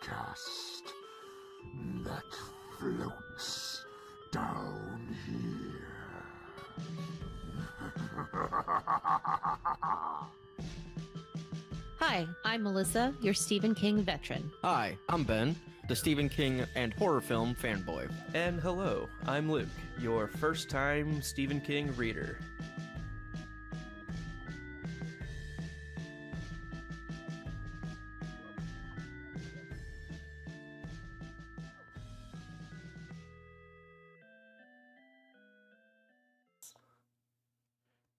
podcast that floats down here. Hi, I'm Melissa, your Stephen King veteran. Hi, I'm Ben, the Stephen King and horror film fanboy. And hello, I'm Luke, your first-time Stephen King reader.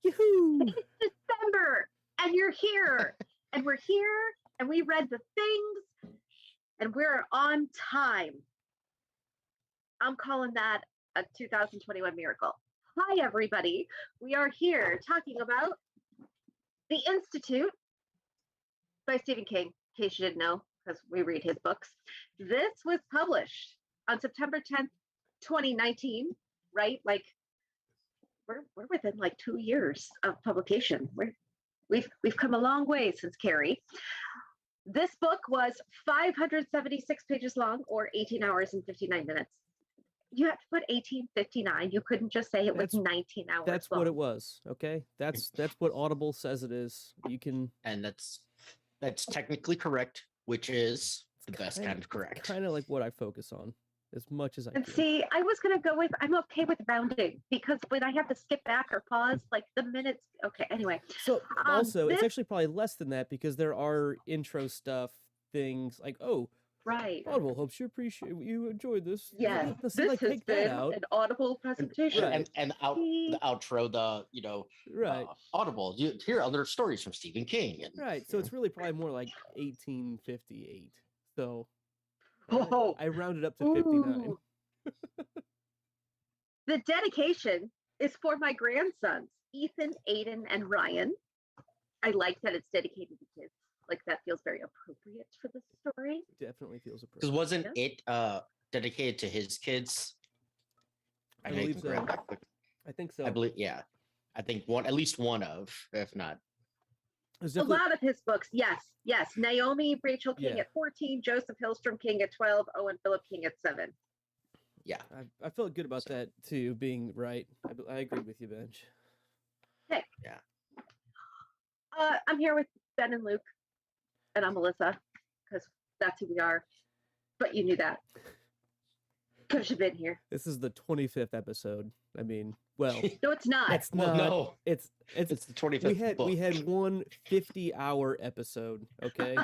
Yoo-hoo! It's December, and you're here, and we're here, and we read the things, and we're on time. I'm calling that a 2021 miracle. Hi, everybody. We are here talking about The Institute by Stephen King, in case you didn't know, because we read his books. This was published on September 10th, 2019, right? Like, we're within like 2 years of publication. We've come a long way since Carrie. This book was 576 pages long, or 18 hours and 59 minutes. You have to put 1859. You couldn't just say it was 19 hours. That's long. what it was. Okay, that's what Audible says it is. You can, And that's technically correct, which is the best kind of correct. Kind of like what I focus on as much as I And can. see, I was gonna go with I'm okay with rounding, because when I have to skip back or pause, like the minutes. Okay, anyway. So also, it's this- actually probably less than that because there are intro stuff, things like, oh, Right. Audible hopes you enjoyed this. Yes, Let's, this like, has take that been out. an Audible presentation. Right. And the outro, Right. Audible. You hear other stories from Stephen King. And, Right. So it's really probably more like 1858. So Oh, I rounded up to 59. ooh. The dedication is for my grandsons, Ethan, Aiden, and Ryan. I like that it's dedicated to kids. Like, that feels very appropriate for the story. Definitely feels because appropriate. wasn't it dedicated to his kids? I know you believe can so. grab that quick. I think so. I believe, yeah. I think at least one of, if not. There's A definitely- lot of his books, yes. Naomi Rachel King Yeah. at 14, Joseph Hillstrom King at 12, Owen Philip King at 7. Yeah. I felt good about that too, being right. I agree with you, Benj. I'm here with Ben and Luke, and I'm Melissa, because that's who we are. But you knew that, because you've been here. This is the 25th episode. I mean, well, No, it's not. it's Well, not. no, It's it's the 25th we book. had one 50-hour episode. Okay,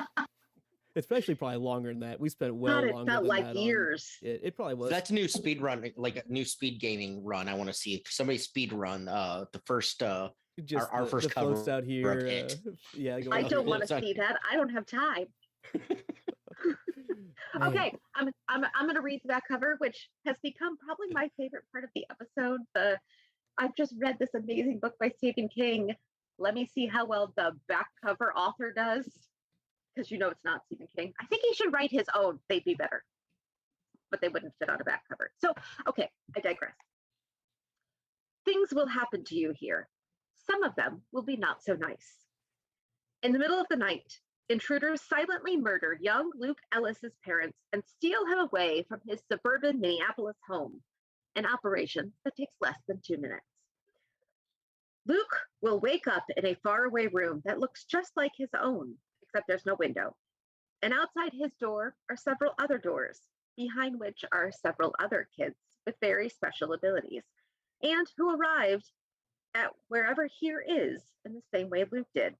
it's actually probably longer than that. We spent well God, it longer felt than like that on- years. It probably was. That's a new speed run, like a new speed gaming run. I want to see if somebody speed run the first just our the, first the floats cover out of here. it. Yeah, I going don't through want it. to see that. I don't have time. Man, Okay, I'm going to read the back cover, which has become probably my favorite part of the episode. I've just read this amazing book by Stephen King. Let me see how well the back cover author does, because you know it's not Stephen King. I think he should write his own. They'd be better, but they wouldn't fit on a back cover. So, okay, I digress. Things will happen to you here. Some of them will be not so nice. In the middle of the night, intruders silently murder young Luke Ellis's parents and steal him away from his suburban Minneapolis home, an operation that takes less than 2 minutes. Luke will wake up in a faraway room that looks just like his own, except there's no window. And outside his door are several other doors, behind which are several other kids with very special abilities, and who arrived at wherever here is in the same way Luke did.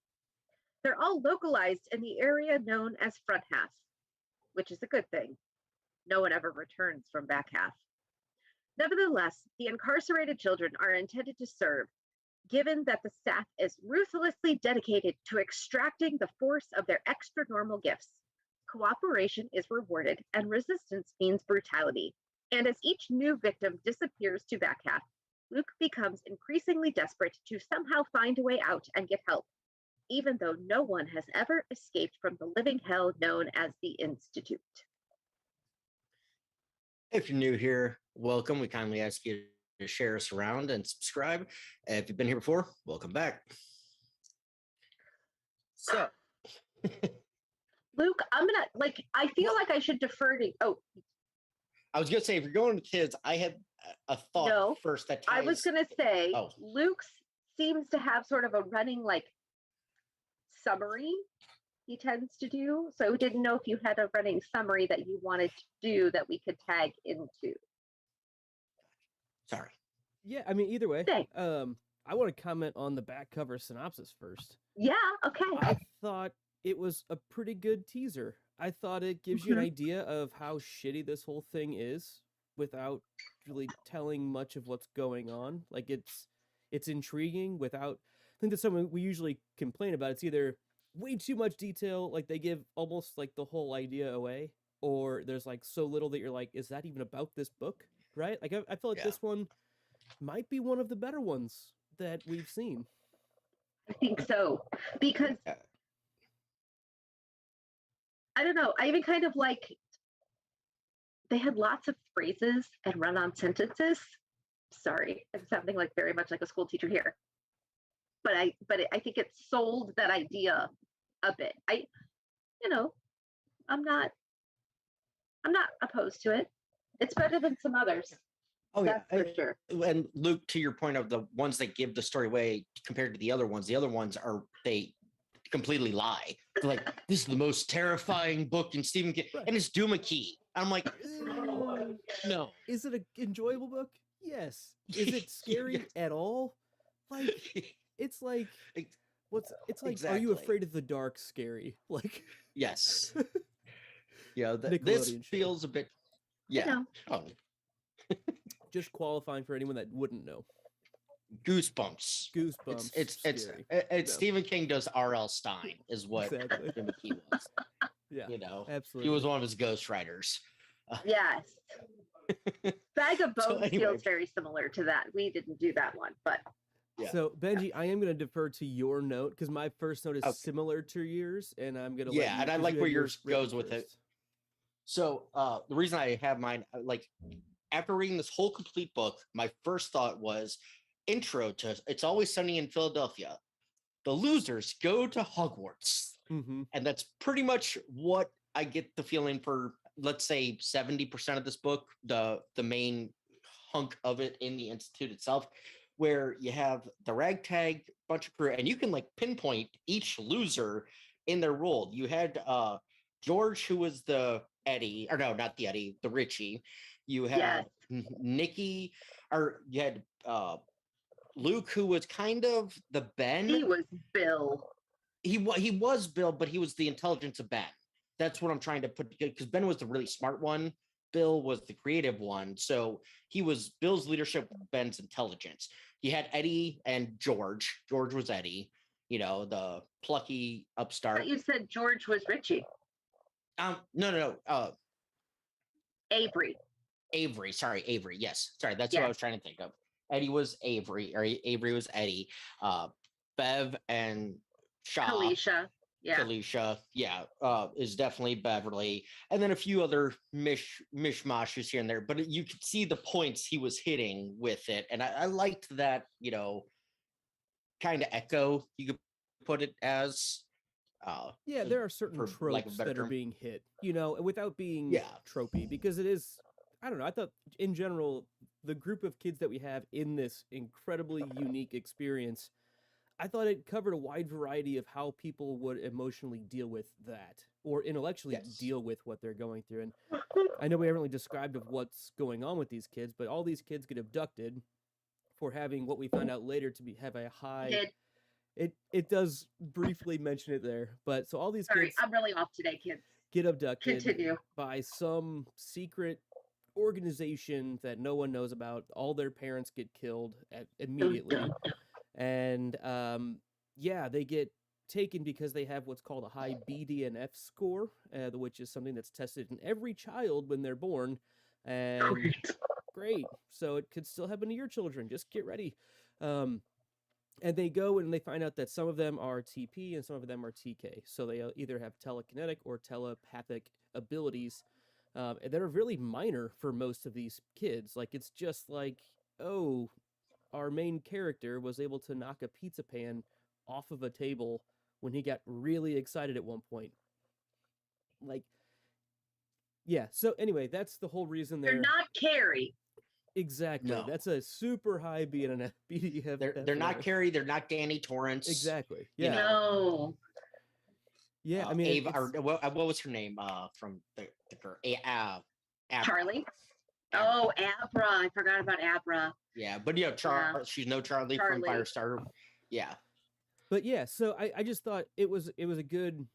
They're all localized in the area known as front half, which is a good thing. No one ever returns from back half. Nevertheless, the incarcerated children are intended to serve, given that the staff is ruthlessly dedicated to extracting the force of their extra normal gifts. Cooperation is rewarded, and resistance means brutality. And as each new victim disappears to back half, Luke becomes increasingly desperate to somehow find a way out and get help, even though no one has ever escaped from the living hell known as the Institute. If you're new here, welcome. We kindly ask you to share us around and subscribe. If you've been here before, welcome back. So, Luke, I'm gonna like. I feel like I should defer to. Oh I was gonna say, if you're going to kids, I had a thought no, first that I was ties. gonna say Oh. Luke seems to have sort of a running like summary he tends to do. So I didn't know if you had a running summary that you wanted to do that we could tag into. Sorry. Yeah, I mean, either way, Thanks. I want to comment on the back cover synopsis first. Yeah, okay. I thought it was a pretty good teaser. I thought it gives you an Mhm. idea of how shitty this whole thing is without really telling much of what's going on. Like it's intriguing without I think that's something we usually complain about. It's either way too much detail, like they give almost like the whole idea away, or there's like so little that you're like, is that even about this book? Right? Like I feel like Yeah. this one might be one of the better ones that we've seen. I think so. Because Yeah. I don't know, I even kind of like they had lots of phrases and run-on sentences. Sorry, I'm sounding like very much like a school teacher here. But I think it sold that idea a bit. You know, I'm not opposed to it. It's better than some others. Oh yeah. That's for sure. And Luke, to your point of the ones that give the story away compared to the other ones are they completely lie. They're like, this is the most terrifying book in Stephen King, Right. and it's Doom McKee. I'm like, no. Is it an enjoyable book? Yes. Is it scary at all? Like it's like Ex- it's like are you Exactly. afraid of the dark scary? Like Yes. Yeah, this Nickelodeon show. feels a bit. You Yeah. know, Oh, just qualifying for anyone that wouldn't know. goosebumps. Goosebumps. It's scary. it's No. Stephen King does R.L. Stein is what Exactly. Doom McKee was. Yeah. You know, Absolutely. he was one of his ghostwriters. yes. Bag of So Bones anyway. feels very similar to that. We didn't do that one, but Yeah. So Benji, I am going to defer to your note because my first note is Okay. similar to yours, and I'm going to Yeah, and I like where yours goes with it. first. So the reason I have mine, like after reading this whole complete book, my first thought was intro to It's Always Sunny in Philadelphia. The losers go to Hogwarts. Mm-hmm. And that's pretty much what I get the feeling for, let's say 70% of this book, the main hunk of it in the Institute itself, where you have the ragtag bunch of crew, and you can like pinpoint each loser in their role. You had George, who was the Eddie, or no, not the Eddie, the Richie. You had Yes. Nikki, or you had Luke, who was kind of the Ben. he was Bill. He was Bill, but he was the intelligence of Ben. That's what I'm trying to put together, because Ben was the really smart one. Bill was the creative one. So he was Bill's leadership, Ben's intelligence. You had Eddie and George. George was Eddie, you know, the plucky I upstart. thought you said George was Richie. No. Avery. Avery. Sorry, Avery. Yes. Sorry, that's what I Yes. was trying to think of. Eddie was Avery, or Avery was Eddie. Bev and Shaw. Alicia. Yeah. Alicia, is definitely Beverly, and then a few other mishmashes here and there. But you could see the points he was hitting with it, and I liked that, you know, kind of echo you could put it as. Yeah, there are certain for lack of a tropes better that are term. being hit, you know, without being Yeah. tropey, because it is. I don't know. I thought in general, the group of kids that we have in this incredibly unique experience, I thought it covered a wide variety of how people would emotionally deal with that, or intellectually Yes. deal with what they're going through. And I know we haven't really described of what's going on with these kids, but all these kids get abducted for having what we find out later to have a high. Did. It does briefly mention it there, but so all these Sorry, kids I'm really off today, kids. get abducted Continue. by some secret organization that no one knows about. All their parents get killed immediately, and yeah, they get taken because they have what's called a high BDNF score, which is something that's tested in every child when they're born. And great, so it could still happen to your children. Just get ready. And they go and they find out that some of them are TP and some of them are TK. So they either have telekinetic or telepathic abilities that are really minor for most of these kids. Like, it's just like, oh, our main character was able to knock a pizza pan off of a table when he got really excited at one point. like, yeah. So anyway, that's the whole reason They're they're not Carrie. exactly. No. That's a super high BDF. They're not Carrie. They're not Danny Torrance. Exactly. You Yeah. No. Yeah. I mean, Ava, it's- or what was her name? From the girl, Abra. Charlie. Abra. Oh, Abra. I forgot about Abra. Yeah, but she's no Charlie from Charlie. Firestarter. Yeah, but yeah. So I just thought it was a good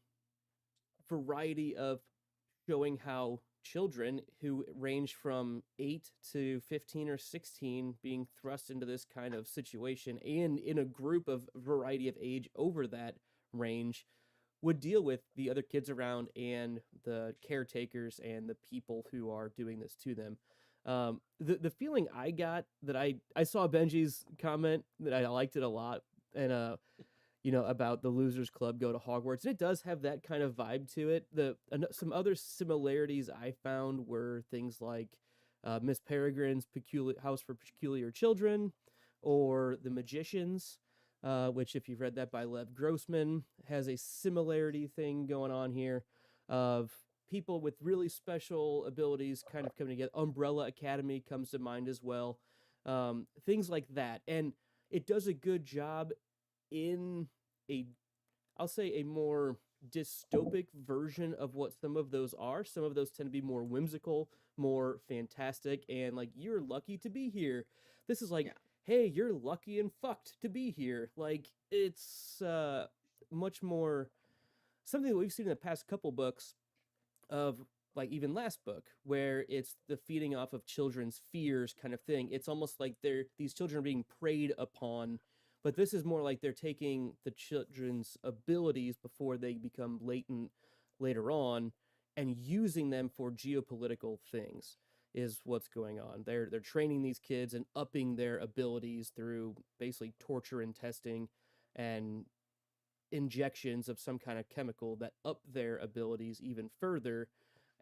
variety of showing how children who range from 8 to 15 or 16 being thrust into this kind of situation, and in a group of variety of age over that range, would deal with the other kids around and the caretakers and the people who are doing this to them. The feeling I got, that I saw Benji's comment that I liked it a lot, and about the Losers Club go to Hogwarts, and it does have that kind of vibe to it. Some other similarities I found were things like Miss Peregrine's House for Peculiar Children, or The Magicians, which, if you've read that by Lev Grossman, has a similarity thing going on here of people with really special abilities kind of coming together. Umbrella Academy comes to mind as well. Things like that. And it does a good job in I'll say a more dystopic version of what some of those are. Some of those tend to be more whimsical, more fantastic, and like, you're lucky to be here. This is like, Yeah. hey, you're lucky and fucked to be here. Like, it's much more something that we've seen in the past couple books of, like, even last book, where it's the feeding off of children's fears kind of thing. It's almost like these children are being preyed upon, but this is more like they're taking the children's abilities before they become latent later on and using them for geopolitical things is what's going on. They're training these kids and upping their abilities through basically torture and testing and injections of some kind of chemical that up their abilities even further,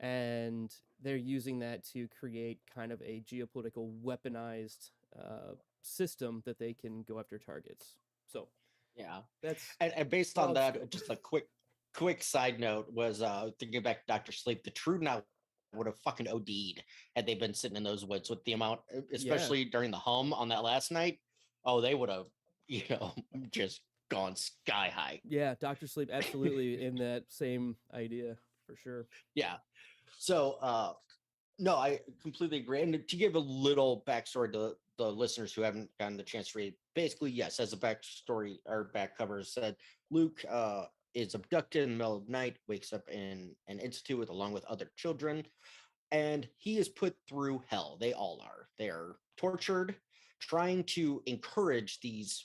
and they're using that to create kind of a geopolitical weaponized system that they can go after targets. So yeah. that's And based on broad that, scope. just a quick side note was thinking back to Dr. Sleep, the True Knot would have fucking OD'd had they been sitting in those woods with the amount, especially during the hum on that last night. Oh, they would have, just gone sky high. Yeah, Dr. Sleep absolutely in that same idea for sure. Yeah. So, no, I completely agree. And to give a little backstory to the listeners who haven't gotten the chance to read, basically, yes, as a backstory or back cover said, Luke is abducted in the middle of the night, wakes up in an institute along with other children, and he is put through hell. They all are. They are tortured, trying to encourage these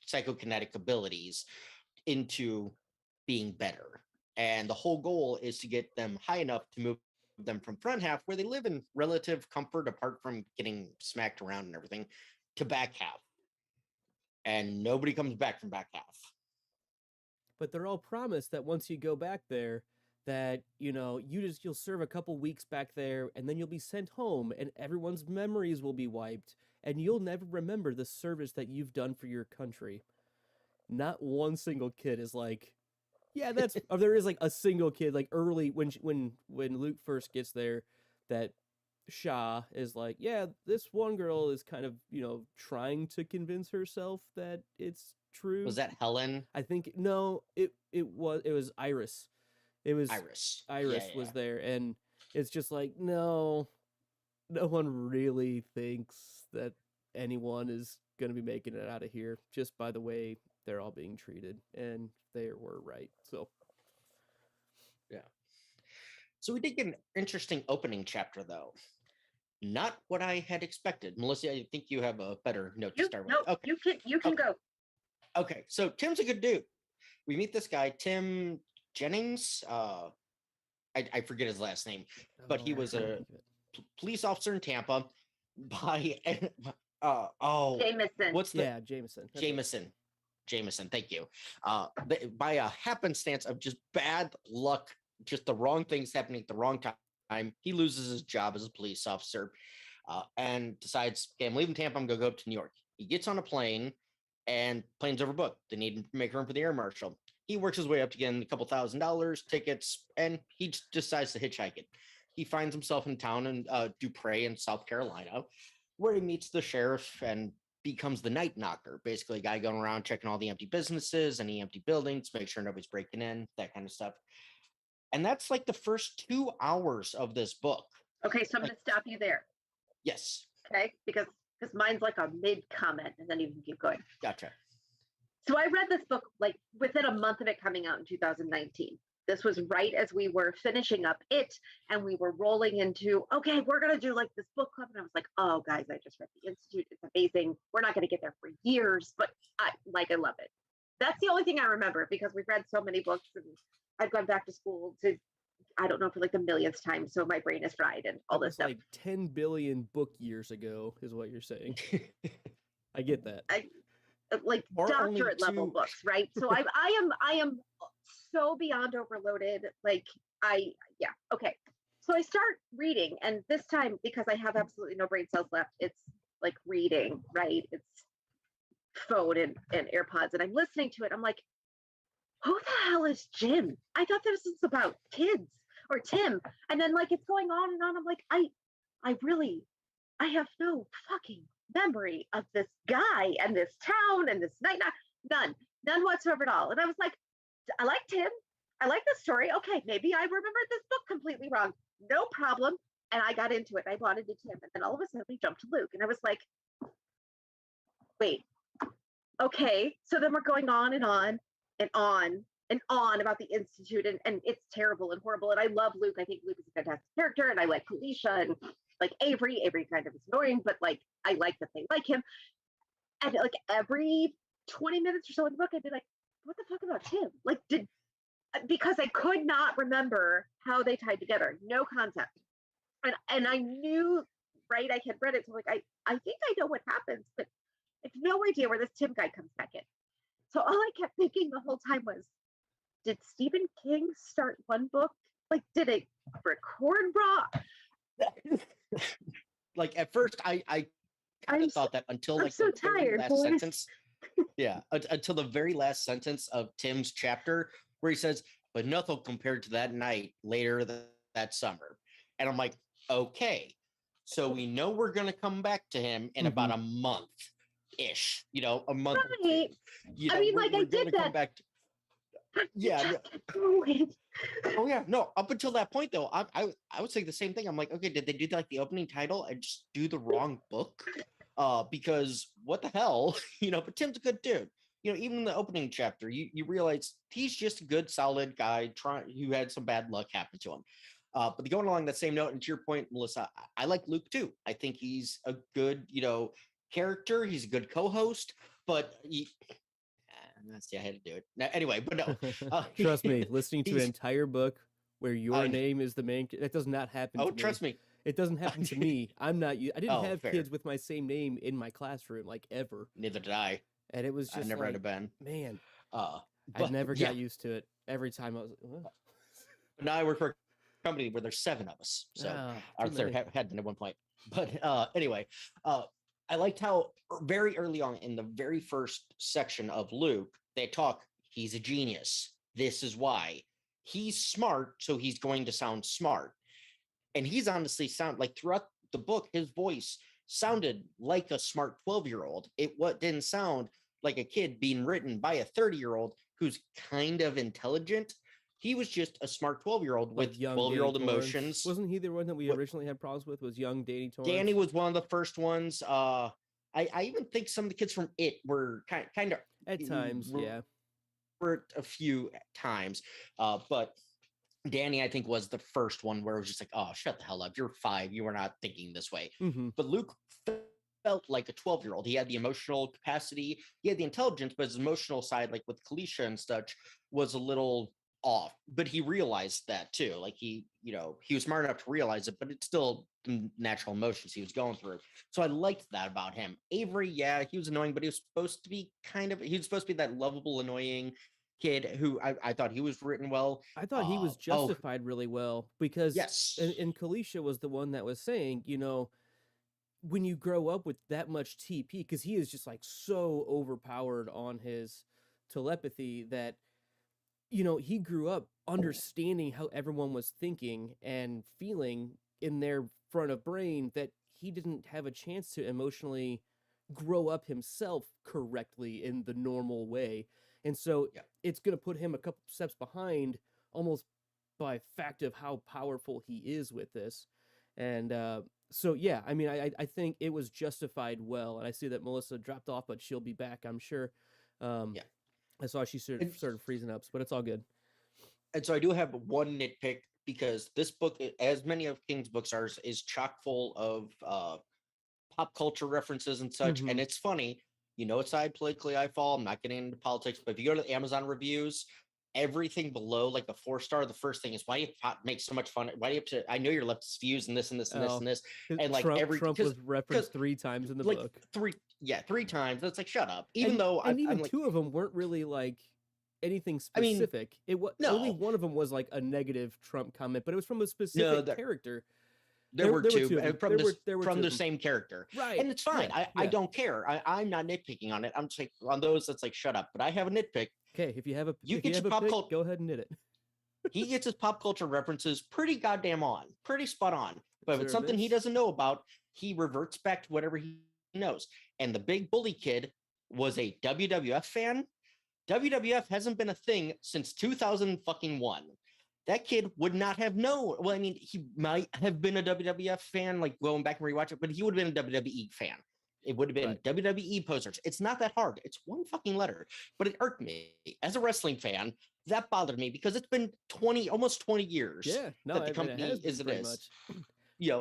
psychokinetic abilities into being better. And the whole goal is to get them high enough to move them from front half, where they live in relative comfort apart from getting smacked around and everything, to back half. And nobody comes back from back half. But they're all promised that once you go back there, that you'll serve a couple weeks back there, and then you'll be sent home, and everyone's memories will be wiped, and you'll never remember the service that you've done for your country. Not one single kid is like, yeah, that's or there is like a single kid like early when Luke first gets there, that Shah is like, yeah, this one girl is kind of trying to convince herself that it's true. Was that Helen? I think no, it was Iris. It was Iris. Iris Yeah, was yeah. there, and it's just like, no one really thinks that anyone is going to be making it out of here just by the way they're all being treated, and they were right. So So we did get an interesting opening chapter, though. Not what I had expected. Melissa, I think you have a better note to start with. No, Okay. you can Okay. go. Okay, so Tim's a good dude. We meet this guy, Tim Jennings. I forget his last name, but he I was can't a think of it. police officer in Tampa. By Jameson. what's the Yeah, Jameson. That's it. Jameson, thank you. By a happenstance of just bad luck, just the wrong things happening at the wrong time, he loses his job as a police officer and decides, okay, I'm leaving Tampa, I'm going to go up to New York. He gets on a plane, and plane's overbooked. They need to make room for the air marshal. he works his way up to getting a couple $1,000 tickets, and he just decides to hitchhike it. He finds himself in town in Dupre in South Carolina, where he meets the sheriff and becomes the night knocker, basically a guy going around checking all the empty businesses, any empty buildings, make sure nobody's breaking in, that kind of stuff. And that's like the first 2 hours of this book. Okay, so I'm going to stop you there. Yes. Okay, because mine's like a mid comment, and then you can keep going. Gotcha. So I read this book like within a month of it coming out in 2019. This was right as we were finishing up it, and we were rolling into, okay, we're going to do like this book club. And I was like, oh, guys, I just read The Institute. It's amazing. We're not going to get there for years, but I love it. That's the only thing I remember, because we've read so many books, and I've gone back to school to, I don't know, for like the millionth time. So my brain is fried and all this stuff. Like 10 billion book years ago is what you're saying. I get that. Like Or only doctorate level two- books, right? So I am so beyond overloaded. Like yeah, okay. So I start reading, and this time, because I have absolutely no brain cells left, it's like reading, right? It's phone and AirPods, and I'm listening to it. I'm like, who the hell is Jim? I thought this was about kids or Tim. And then like it's going on and on. I'm like, I have no fucking memory of this guy and this town and this night. None whatsoever at all. And I was like, I like Tim. I like this story. Okay, maybe I remembered this book completely wrong. No problem. And I got into it. I bought into Tim. And then all of a sudden we jumped to Luke. And I was like, wait, okay. So then we're going on and on and on and on about the Institute, and it's terrible and horrible. And I love Luke. I think Luke is a fantastic character, and I like Felicia and like Avery. Avery kind of is annoying, but like I like that they like him. And like every 20 minutes or so in the book, I'd be like, what the fuck about Tim? Like, because I could not remember how they tied together. No concept. And I knew, right, I had read it, so like I think I know what happens, but I have no idea where this Tim guy comes back in. So all I kept thinking the whole time was, did Stephen King start one book? Like, did it record raw? Like at first, I kind of thought that until I'm like so the very tired, last boys. sentence. Yeah, until the very last sentence of Tim's chapter, where he says, "But nothing compared to that night later that summer." And I'm like, okay, so we know we're gonna come back to him in about a month ish. You know, a month. or two. Right. You I know, mean, we're- like, I we're did gonna come that. back to- yeah. Just kept going. Oh yeah, no. Up until that point, though, I would say the same thing. I'm like, okay, did they do like the opening title and just do the wrong book? Because what the hell, you know? But Tim's a good dude. You know, even in the opening chapter, you realize he's just a good, solid guy who had some bad luck happen to him. But going along that same note, and to your point, Melissa, I like Luke too. I think he's a good, you know, character. He's a good co-host, but see, I had to do it. Now, anyway, but no. Trust me, listening to an he's- entire book where your I- name is the main, that does not happen. Oh, to me. trust me. It doesn't happen to me. I'm not. I didn't Oh, have fair. kids with my same name in my classroom like ever, Neither did I. and it was just I never like, had a Ben. man, I I never got used to it. Every time I was, "Ugh." But now I work for a company where there's 7 of us. So Ah, or too there many. had been at one point. But anyway, I liked how very early on in the very first section of Luke, they talk, he's a genius. This is why. He's smart, so he's going to sound smart. And he's honestly sound like throughout the book, his voice sounded like a smart 12-year-old. It didn't sound like a kid being written by a 30-year-old who's kind of intelligent. He was just a smart 12-year-old Like with young 12-year-old Danny Torrance. emotions. Wasn't he the one that we What- originally had problems with? Was young Danny Torrance? Danny was one of the first ones. I even think some of the kids from It were kind of at times, were- yeah. were a few times, but Danny, I think, was the first one where it was just like, oh, shut the hell up. You're 5. You were not thinking this way. Hmm. But Luke felt like a 12-year-old. He had the emotional capacity. He had the intelligence, but his emotional side, like with Kalisha and such, was a little off. But he realized that too. Like he was smart enough to realize it, but it's still the natural emotions he was going through. So I liked that about him. Avery, yeah, he was annoying, but he was supposed to be that lovable, annoying kid who I thought he was written well. I thought he was oh. justified really well because Yes. and Kalisha was the one that was saying, you know, when you grow up with that much TP, because he is just like so overpowered on his telepathy that he grew up understanding how everyone was thinking and feeling in their front of brain that he didn't have a chance to emotionally grow up himself correctly in the normal way. And so Yeah. it's going to put him a couple steps behind almost by fact of how powerful he is with this. And so, yeah, I mean, I think it was justified well. And I see that Melissa dropped off, but she'll be back, I'm sure. Yeah. I saw she started freezing up, but it's all good. And so I do have one nitpick because this book, as many of King's books are, is chock full of pop culture references and such. Mhm. And it's funny, what side politically I fall. I'm not getting into politics, but if you go to the Amazon reviews, everything below like the 4-star, the first thing is, why do you make so much fun? Why do you have to? I know your leftist views and this and this and this Oh, and this, 'Cause and like Trump was referenced 3 times in the like book. three times. That's like, shut up. Even And, though and even I'm like, 2 of them weren't really like anything I mean, specific. It was only no. one of them was like a negative Trump comment, but it was from a specific character. there were two, of them. and from There this, were two from of the them. same character. Right. And it's fine. Yeah, I yeah. don't care. I'm not nitpicking on it. I'm just like, on those, that's like, shut up. But I have a nitpick. Okay, if you have a You if get you have your a pop pick, cult- go ahead and knit it. He gets his pop culture references pretty goddamn on, pretty spot on. But if Is it's there a something he miss? doesn't know about, he reverts back to whatever he knows. And the big bully kid was a WWF fan. WWF hasn't been a thing since 2001. That kid would not have known. Well, I mean, he might have been a WWF fan, like going back and rewatch it, but he would have been a WWE fan. It would have been Right. WWE posters. It's not that hard. It's one fucking letter, but it irked me as a wrestling fan. That bothered me because it's been almost 20 years. Yeah, no, that the I mean, company it has been is it pretty is. much.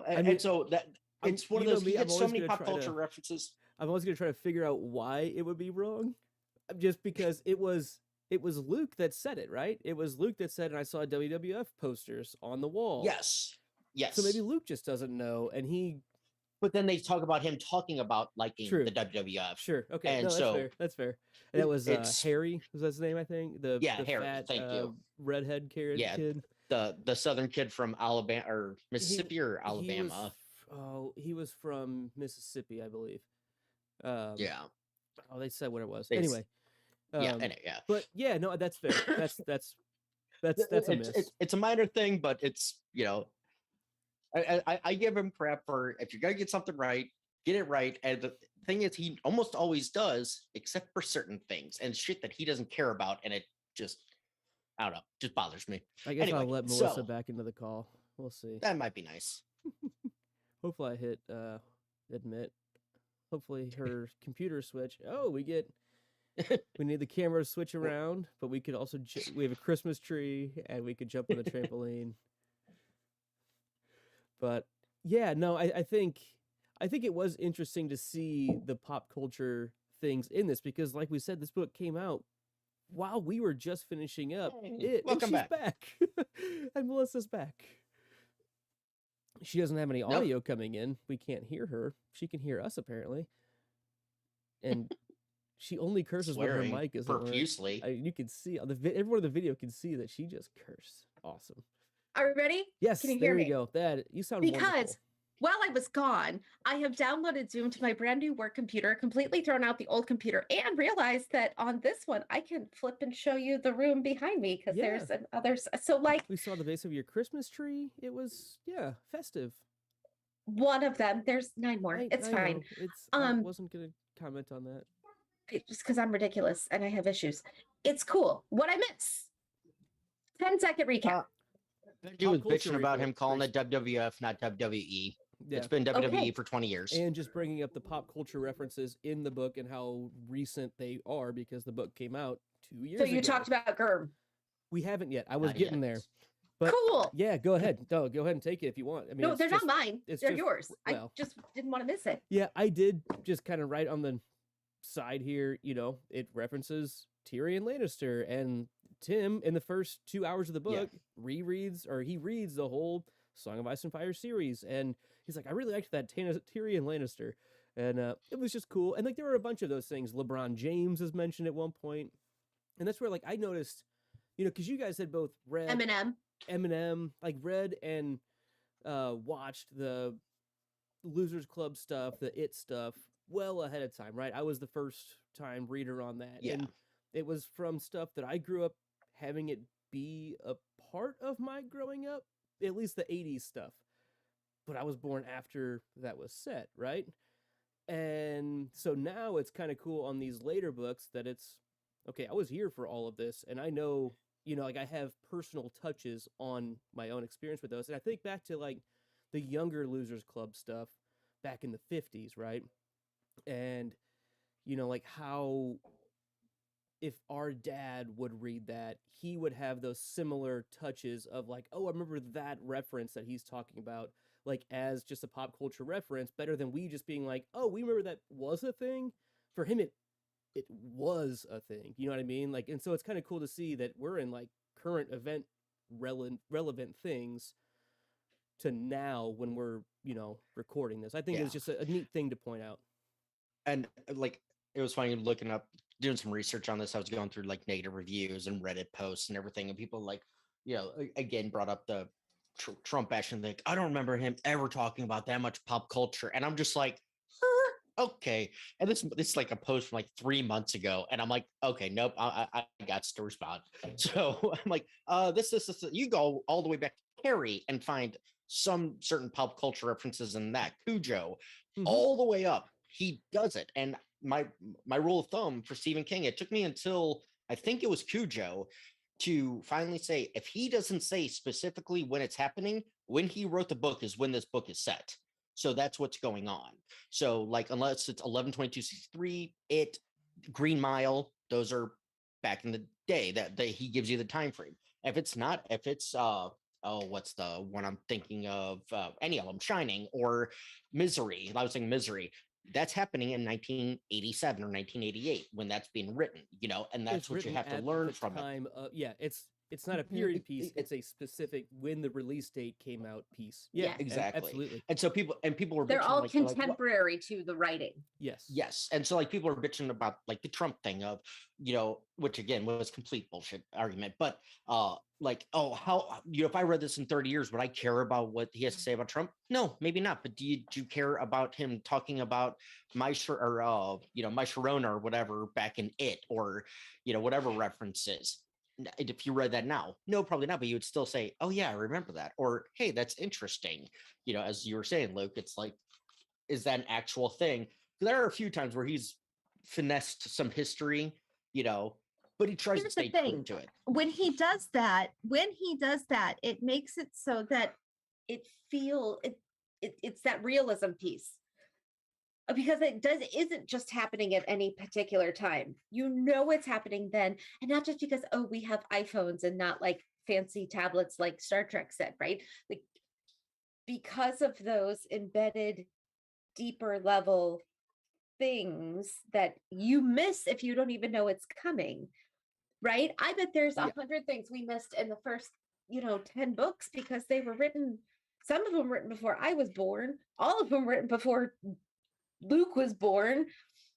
And, mean, and so that it's one of you know those. me, He I'm gets so always many gonna pop try to- culture references. I'm always gonna try to figure out why it would be wrong, just because it was Luke that said it, right? It was Luke that said, and I saw WWF posters on the wall. Yes. So maybe Luke just doesn't know, and he. But then they talk about him talking about liking True. the WWF. Sure. Okay. And No, that's so fair. That's fair. And that was it's- Harry. Was that his name? I think. The Harry, Fat, thank you. redhead kid. Yeah, the southern kid from Alabama or Mississippi or Alabama. He was from Mississippi, I believe. Yeah. Oh, they said what it was. They s- Anyway. Yeah. But yeah, no, that's fair. That's a miss. It's a minor thing, but it's I give him crap for, if you're gonna get something right, get it right. And the thing is, he almost always does, except for certain things and shit that he doesn't care about, and it just, I don't know, just bothers me. I guess I'll anyway, let Melissa so- back into the call. We'll see. That might be nice. Hopefully I hit admit. Hopefully her computer switch. Oh, we need the camera to switch around, but we could also we have a Christmas tree and we could jump on the trampoline. But yeah, no, I think it was interesting to see the pop culture things in this because, like we said, this book came out while we were just finishing up it. Welcome and she's back. And Melissa's back. She doesn't have any Nope. audio coming in. We can't hear her. She can hear us apparently. And she only curses when her Swearing mic isn't working. profusely. You can see on everyone in the video can see that she just cursed. Awesome. Are we ready? Yes, Can you there hear we me? go. That you sound Because wonderful. while I was gone, I have downloaded Zoom to my brand new work computer, completely thrown out the old computer, and realized that on this one I can flip and show you the room behind me because Yeah. there's another. So, like We saw the base of your Christmas tree. It was festive. one of them, there's 9 more. It's I fine. know. I Um, wasn't gonna comment on that. Just because I'm ridiculous and I have issues. It's cool. What I miss? 10-second recap. He was Pop culture bitching about him report, calling please. it WWF, not WWE. Yeah. It's been WWE Okay. for 20 years. And just bringing up the pop culture references in the book and how recent they are because the book came out 2 years So ago. you talked about Germ. We haven't yet. I was Not getting yet. there. But Cool. yeah, go ahead. No, go ahead and take it if you want. I mean, No, it's they're just- not mine. it's They're just- yours. well. I just didn't want to miss it. Yeah, I did just kind of write on the side here, it references Tyrion Lannister, and Tim in the first 2 hours of the Yeah. book he reads the whole Song of Ice and Fire series, and he's like, I really liked that Tyrion Lannister, and it was just cool. And like there were a bunch of those things. LeBron James is mentioned at one point, and that's where like I noticed, because you guys had both read Eminem, like read and watched the Losers Club stuff, the It stuff well ahead of time, right? I was the first time reader on that. Yeah. And it was from stuff that I grew up having it be a part of my growing up, at least the 80s stuff. But I was born after that was set, right? And so now it's kind of cool on these later books that it's okay, I was here for all of this, and I know, like I have personal touches on my own experience with those. And I think back to like the younger Losers Club stuff back in the 50s, right? And like how if our dad would read that, he would have those similar touches of like, oh, I remember that reference that he's talking about, like as just a pop culture reference, better than we just being like, oh, we remember that was a thing. For him, it was a thing. You know what I mean? Like, and so it's kind of cool to see that we're in like current event relevant things to now when we're recording this. I think it's just a neat thing to point out. And like it was funny looking up, doing some research on this. I was going through like negative reviews and Reddit posts and everything, and people like, again brought up the Trump bashing. Like, I don't remember him ever talking about that much pop culture, and I'm just like, okay. And this is like a post from like 3 months ago, and I'm like, okay, nope, I got to respond. So I'm like, this you go all the way back to Harry and find some certain pop culture references in that Cujo, all the way up. He does it, and my rule of thumb for Stephen King, it took me until I think it was Cujo to finally say, if he doesn't say specifically when it's happening, when he wrote the book is when this book is set. So that's what's going on. So like, unless it's 11/22/63, it, Green Mile, those are back in the day that he gives you the time frame. If it's not, if it's what's the one I'm thinking of? Any of them, Shining or Misery. I was saying Misery. That's happening in 1987 or 1988 when that's being written, and that's It's what you written have to at learn the from it. time it's not a period piece. It's a specific when the release date came out piece. Yeah, Yes. Exactly. Absolutely. And so people were They're bitching, all like, contemporary to the writing. Yes. yes. And so like people are bitching about like the Trump thing of, which again was complete bullshit argument. But like, oh, how, if I read this in 30 years, would I care about what he has to say about Trump? No, maybe not. But do you care about him talking about My Sharona or whatever back in It, or whatever references? If you read that now, no, probably not. But you would still say, oh yeah, I remember that. Or, hey, that's interesting. As you were saying, Luke, it's like, is that an actual thing? There are a few times where he's finessed some history, but he tries to Here's the stay true thing. to it. When he does that, it makes it so that it's that realism piece. Because it isn't just happening at any particular time. It's happening then, and not just because, oh, we have iPhones and not like fancy tablets like Star Trek said, right? Like, because of those embedded deeper level things that you miss if you don't even know it's coming, right? I bet there's 100 things we missed in the first 10 books because they were written, some of them written before I was born, all of them written before Luke was born,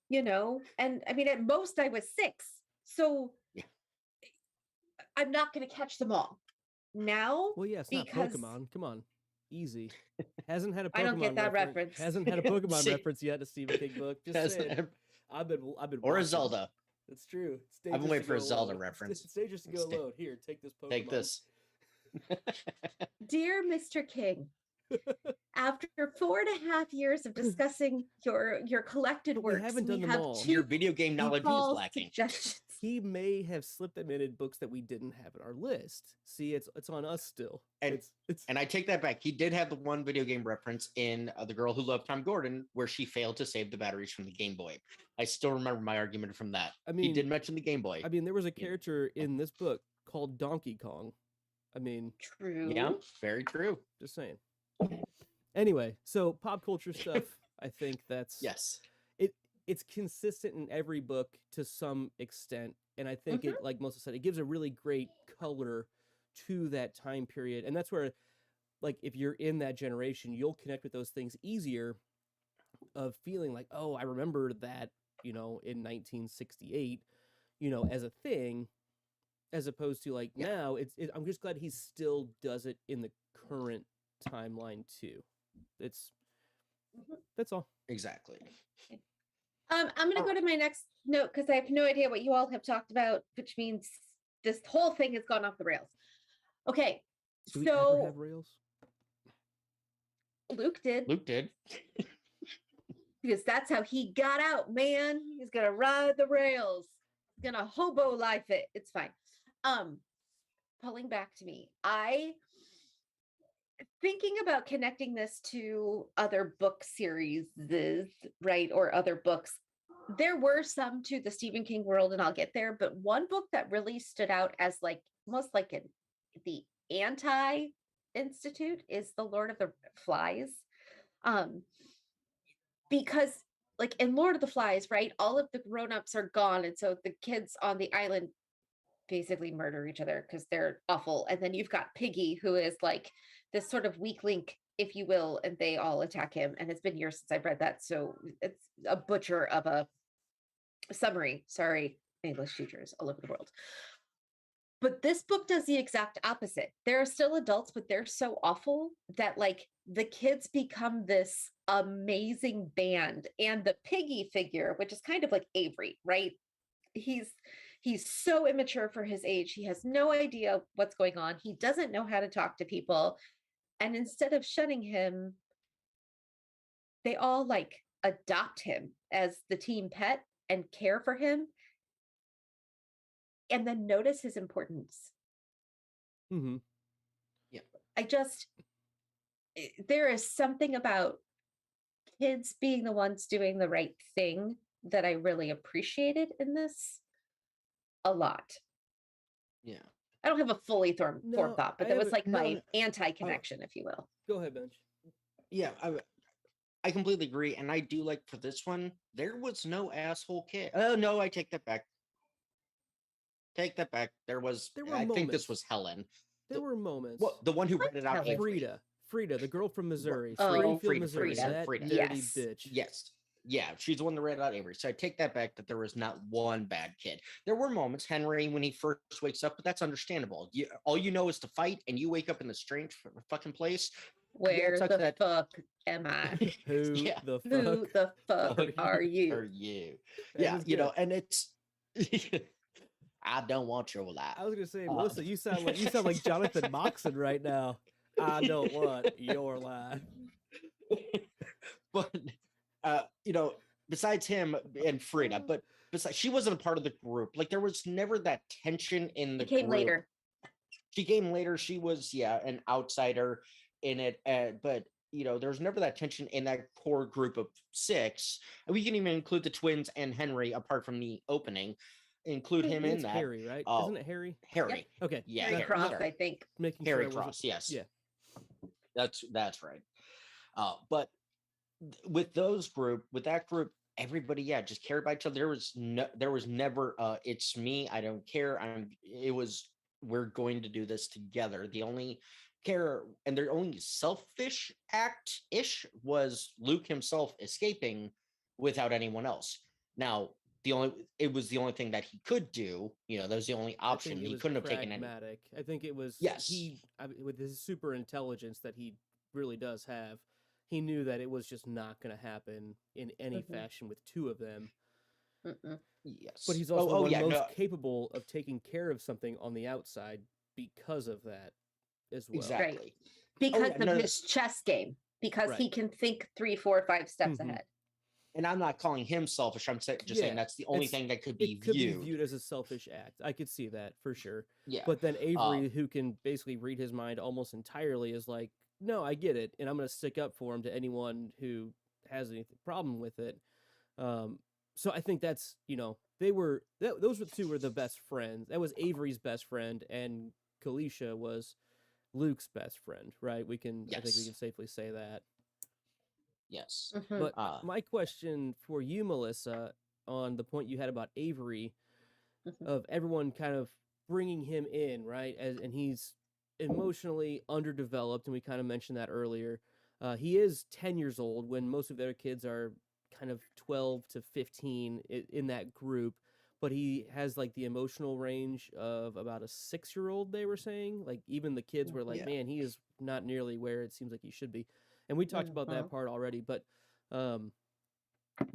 and I mean, at most I was 6. So I'm not going to catch them all now. Well, yeah, it's not Pokemon. Come on. Easy. Hasn't had a Pokemon I don't get that reference. Hasn't had a Pokemon reference yet, a Stephen King book. Just saying. I've been or a watching. Zelda. That's true. I've been waiting for a Zelda reference. It's dangerous to go alone. Here, take this Pokemon. Take this. Dear Mr. King, after 4.5 years of discussing your collected works, we haven't done them all. Your video game knowledge is lacking. Suggestions. He may have slipped them in books that we didn't have in our list. See, it's on us still. And and I take that back. He did have the one video game reference in The Girl Who Loved Tom Gordon, where she failed to save the batteries from the Game Boy. I still remember my argument from that. I mean, he did mention the Game Boy. I mean, there was a character in this book called Donkey Kong. I mean, true. Yeah, very true. Just saying. Anyway, so pop culture stuff. I think that's yes. It's consistent in every book to some extent, and I think it, like Melissa said, it gives a really great color to that time period, and that's where, like, if you're in that generation, you'll connect with those things easier. Of feeling like, oh, I remember that, in 1968, as a thing, as opposed to like now. I'm just glad he still does it in the current timeline too. That's all. Exactly. I'm going to go to my next note because I have no idea what you all have talked about, which means this whole thing has gone off the rails. Okay, Do we ever so have rails? Luke did. Luke did. Because that's how he got out, man. He's gonna ride the rails. He's gonna hobo life it. It's fine. Pulling back to me, I thinking about connecting this to other book series, right, or other books. There were some to the Stephen King world, and I'll get there. But one book that really stood out as like almost like the anti-institute is The Lord of the Flies. Because like in Lord of the Flies, right, all of the grown-ups are gone, and so the kids on the island basically murder each other because they're awful. And then you've got Piggy, who is like this sort of weak link, if you will, and they all attack him. And it's been years since I've read that, so it's a butcher of a summary. Sorry, English teachers all over the world. But this book does the exact opposite. There are still adults, but they're so awful that like the kids become this amazing band. And the Piggy figure, which is kind of like Avery, right? He's so immature for his age. He has no idea what's going on. He doesn't know how to talk to people. And instead of shunning him, they all like adopt him as the team pet and care for him. And then notice his importance. Mm-hmm. There is something about kids being the ones doing the right thing that I really appreciated in this a lot. Yeah. I don't have a fully formed No, thought, but I that was haven't- like no, my no. anti-connection, if you will. Go ahead, Bench. Yeah, I completely agree, and I do like for this one, there was no asshole kid. Oh no, I take that back. Take that back. There were I think this moments. was Helen. There were moments. Well, the one who What read it out. Helen? Avery. Frida, the girl from Missouri, Oh, Springfield, Missouri. Frida. That Frida. dirty Yes. bitch. Yes. Yeah, she's the one that read it out Avery. So I take that back that there was not one bad kid. There were moments, Henry, when he first wakes up, but that's understandable. All you know is to fight, and you wake up in this strange fucking place. Where sucks the that- fuck am I? Who Yeah. the Who fuck? the fuck are Or you? you. That Yeah, was you know, good. and it's I don't want your life. I was gonna say, Melissa, you sound like Jonathan Moxon right now. I don't want your life. But you know, besides him and Frida, but besides, she wasn't a part of the group. Like there was never that tension in the It came group. later. She came later. She was an outsider in it, but you know, there's never that tension in that core group of 6. And we can even include the twins and Henry apart from the opening. Include him in It's that. Harry, right? Oh, Isn't it Harry? Harry. Okay. Yeah, Harry Harry, Cross, sorry. I think. Making Harry sure I wasn't- Cross, yes. Yeah. That's right. But with that group, everybody, just cared about each other. There was never it's me, I don't care. It was we're going to do this together. The only care and their only selfish act-ish was Luke himself escaping without anyone else. Now, it was the only thing that he could do. You know, that was the only I option. think it He was couldn't have taken any. pragmatic. I think it was Yes. with his super intelligence that he really does have. He knew that it was just not going to happen in any Mhm. fashion with 2 of them. Mm-mm. Yes. But he's also one of the most no, capable of taking care of something on the outside because of that as well. exactly. Because yeah, no, of his chess game. Because Right. he can think 3, 4, 5 steps Mhm. ahead. And I'm not calling him selfish. I'm just Yeah, saying that's the only it's- thing that could be It could viewed. be viewed as a selfish act. I could see that for sure. Yeah. But then Avery, who can basically read his mind almost entirely, is like, no, I get it, and I'm going to stick up for him to anyone who has any problem with it. So I think that's, those 2 were the best friends. That was Avery's best friend, and Kalisha was Luke's best friend, right? I think we Yes. can safely say that. Yes. Mhm. But my question for you, Melissa, on the point you had about Avery, Mhm. of everyone kind of bringing him in, right? And he's emotionally underdeveloped, and we kind of mentioned that earlier. He is 10 years old when most of their kids are kind of 12 to 15 in that group, but he has like the emotional range of about a 6-year-old, they were saying. Like even the kids were like, Yeah. man, he is not nearly where it seems like he should be. And we talked about that Mhm. part already, but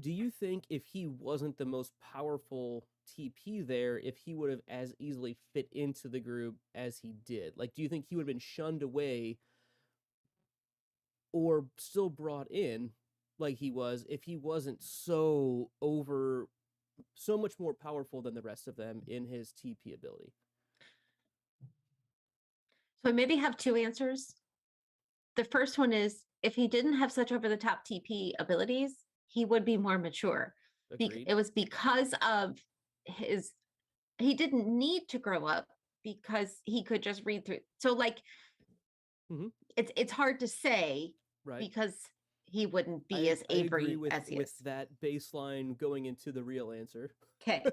do you think if he wasn't the most powerful TP there, if he would have as easily fit into the group as he did? Like, do you think he would have been shunned away or still brought in like he was if he wasn't so much more powerful than the rest of them in his TP ability? So I maybe have two answers. The first one is if he didn't have such over the top TP abilities, he would be more mature. Agreed. It was because of he didn't need to grow up because he could just read through. So like, it's hard to say, right? Because he wouldn't be as Avery as he with is. that baseline going into the real answer. Okay.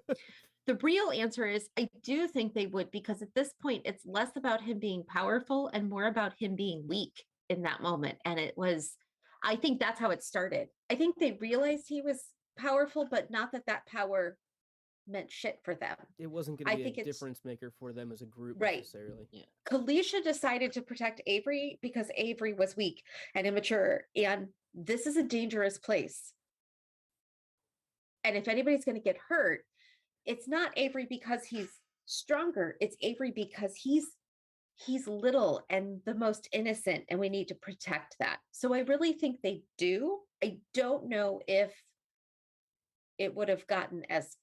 The real answer is I do think they would, because at this point it's less about him being powerful and more about him being weak in that moment. And I think that's how it started. I think they realized he was powerful, but not that power meant shit for them. It wasn't going to be a difference maker for them as a group necessarily. Yeah. Kalisha decided to protect Avery because Avery was weak and immature. And this is a dangerous place. And if anybody's going to get hurt, it's not Avery because he's stronger. It's Avery because he's little and the most innocent, and we need to protect that. So I really think they do. I don't know if it would have gotten as,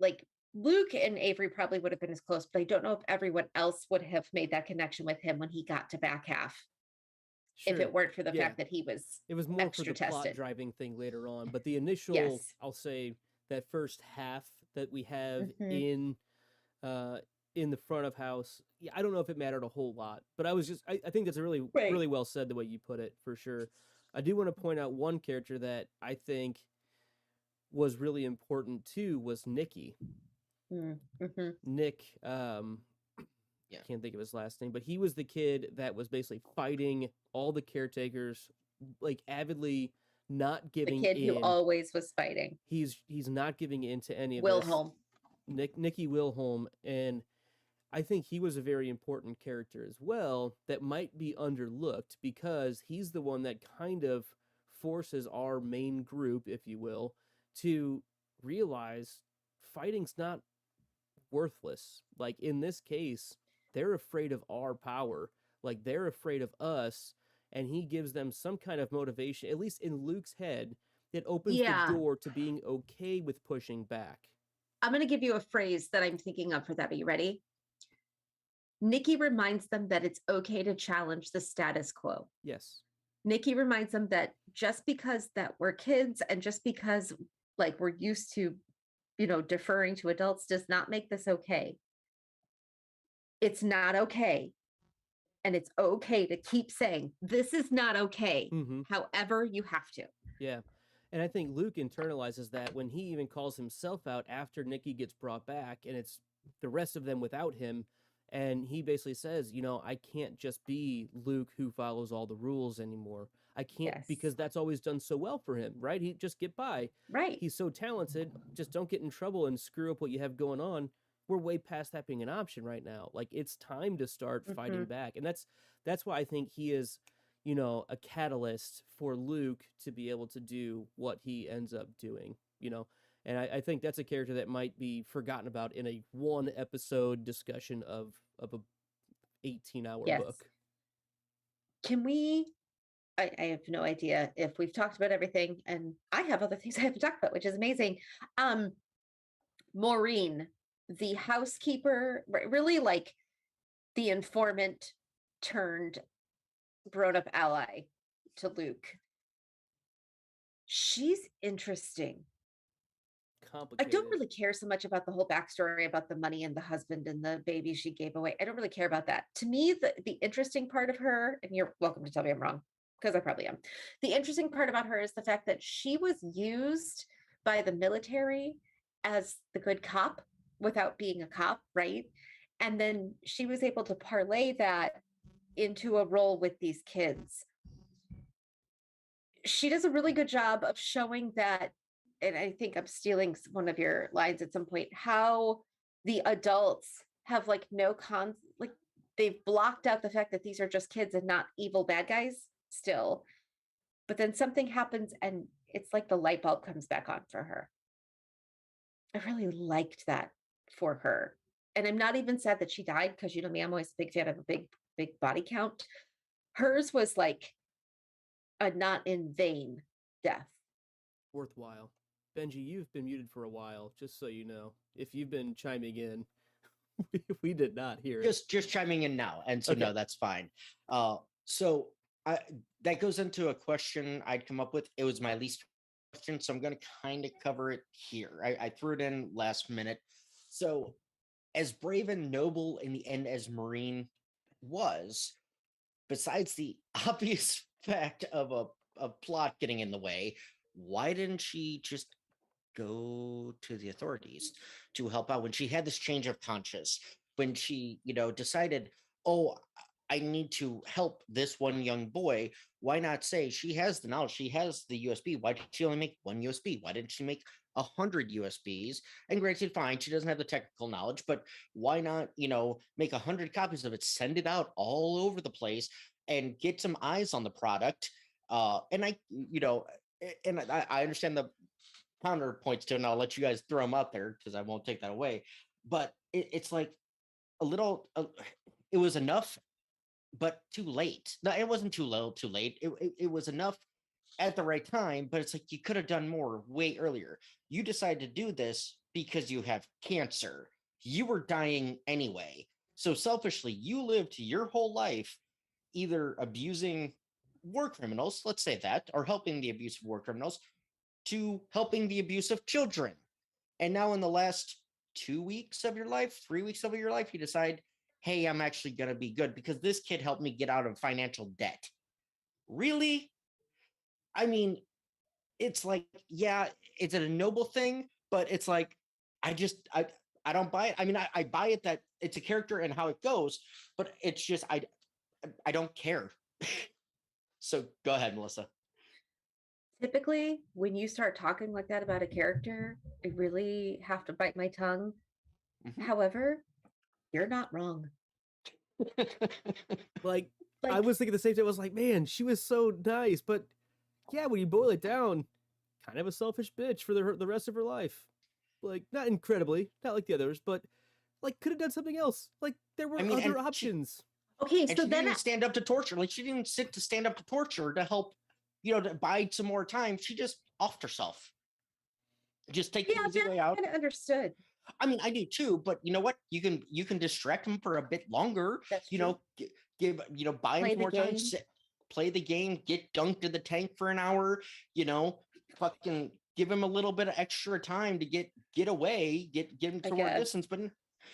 like, Luke and Avery probably would have been as close, but I don't know if everyone else would have made that connection with him when he got to back half. Sure. If it weren't for the fact that it was more for the plot driving thing later on. But the initial, I'll say, that first half that we have in the front of house, I don't know if it mattered a whole lot, but I think that's a really really well said the way you put it, for sure. I do want to point out one character that I think was really important too was Nikki. Nick, can't think of his last name, but he was the kid that was basically fighting all the caretakers, like avidly, not giving in. The kid who always was fighting. He's not giving in to any of Wilhelm. Nicky Wilhelm, and I think he was a very important character as well that might be underlooked because he's the one that kind of forces our main group, if you will, to realize fighting's not worthless. Like in this case, they're afraid of our power. Like they're afraid of us, and he gives them some kind of motivation, at least in Luke's head, that opens the door to being okay with pushing back. I'm going to give you a phrase that I'm thinking of for that. Are you ready? Nikki reminds them that it's okay to challenge the status quo. Yes. Nikki reminds them that just because that we're kids and just because like we're used to, deferring to adults does not make this okay. It's not okay. And it's okay to keep saying, this is not okay. However, you have to. Yeah. And I think Luke internalizes that when he even calls himself out after Nikki gets brought back and it's the rest of them without him. And he basically says, I can't just be Luke who follows all the rules anymore. I can't because that's always done so well for him, right? He just get by. Right. He's so talented. Just don't get in trouble and screw up what you have going on. We're way past that being an option right now. Like it's time to start fighting back. And that's why I think he is, a catalyst for Luke to be able to do what he ends up doing, And I think that's a character that might be forgotten about in a one episode discussion of a 18-hour book. Can we, I have no idea if we've talked about everything, and I have other things I have to talk about, which is amazing. Maureen, the housekeeper, really like the informant turned grown-up ally to Luke. She's interesting. Complicated. I don't really care so much about the whole backstory about the money and the husband and the baby she gave away. I don't really care about that. To me, the interesting part of her, and you're welcome to tell me I'm wrong, because I probably am. The interesting part about her is the fact that she was used by the military as the good cop without being a cop, right? And then she was able to parlay that into a role with these kids. She does a really good job of showing that, and I think I'm stealing one of your lines at some point, how the adults have like they've blocked out the fact that these are just kids and not evil bad guys still. but then something happens and it's like the light bulb comes back on for her. I really liked that for her. And I'm not even sad that she died, because you know me, I'm always a big fan of a big body count. Hers was like a not in vain death. Worthwhile. Benji, you've been muted for a while, just so you know. If you've been chiming in, we did not hear it. Just chiming in now, and so Okay. no, that's fine. So that goes into a question I'd come up with. It was my least question, so I'm going to kind of cover it here. I threw it in last minute. So, as brave and noble in the end as Marine was, besides the obvious fact of a plot getting in the way, why didn't she just go to the authorities to help out when she had this change of conscience, when she, decided, oh, I need to help this one young boy? Why not say she has the knowledge, she has the USB? Why did she only make one USB? Why didn't she make 100 USBs? And granted, fine, she doesn't have the technical knowledge, but why not, make 100 copies of it, send it out all over the place, and get some eyes on the product? And I understand the counterpoints to it, and I'll let you guys throw them out there because I won't take that away. But it's like a little, it was enough, but too late. No, it wasn't too little, too late. It was enough at the right time, but it's like you could have done more way earlier. You decided to do this because you have cancer. You were dying anyway. So selfishly, you lived your whole life either abusing war criminals, let's say that, or helping the abuse of war criminals, to helping the abuse of children. And now in the last 2 weeks of your life, 3 weeks of your life, you decide, hey, I'm actually going to be good because this kid helped me get out of financial debt. Really? I mean, it's like, yeah, it's a noble thing, but it's like, I don't buy it. I mean, I buy it that it's a character and how it goes, but it's just, I don't care. So go ahead, Melissa. Typically, when you start talking like that about a character, I really have to bite my tongue. Mhm. However, you're not wrong. Like, I Like, was thinking the same thing. I was like, man, she was so nice, but yeah, when you boil it down, kind of a selfish bitch for the rest of her life. Like, not incredibly, not like the others, but like could have done something else. Like, there were I mean, other and options. okay, And so she didn't then even stand up to torture. Like, she didn't sit to stand up to torture to help, to buy some more time. She just offed herself. Just take the yeah, easy that way out. kind of understood. I mean, I do too, but you know what? You can distract them for a bit longer. That's You true. know, give buy them Play some the more time. game. Play the game. Get dunked in the tank for an hour. Fucking give him a little bit of extra time to get away. Get him I to more guess. distance. But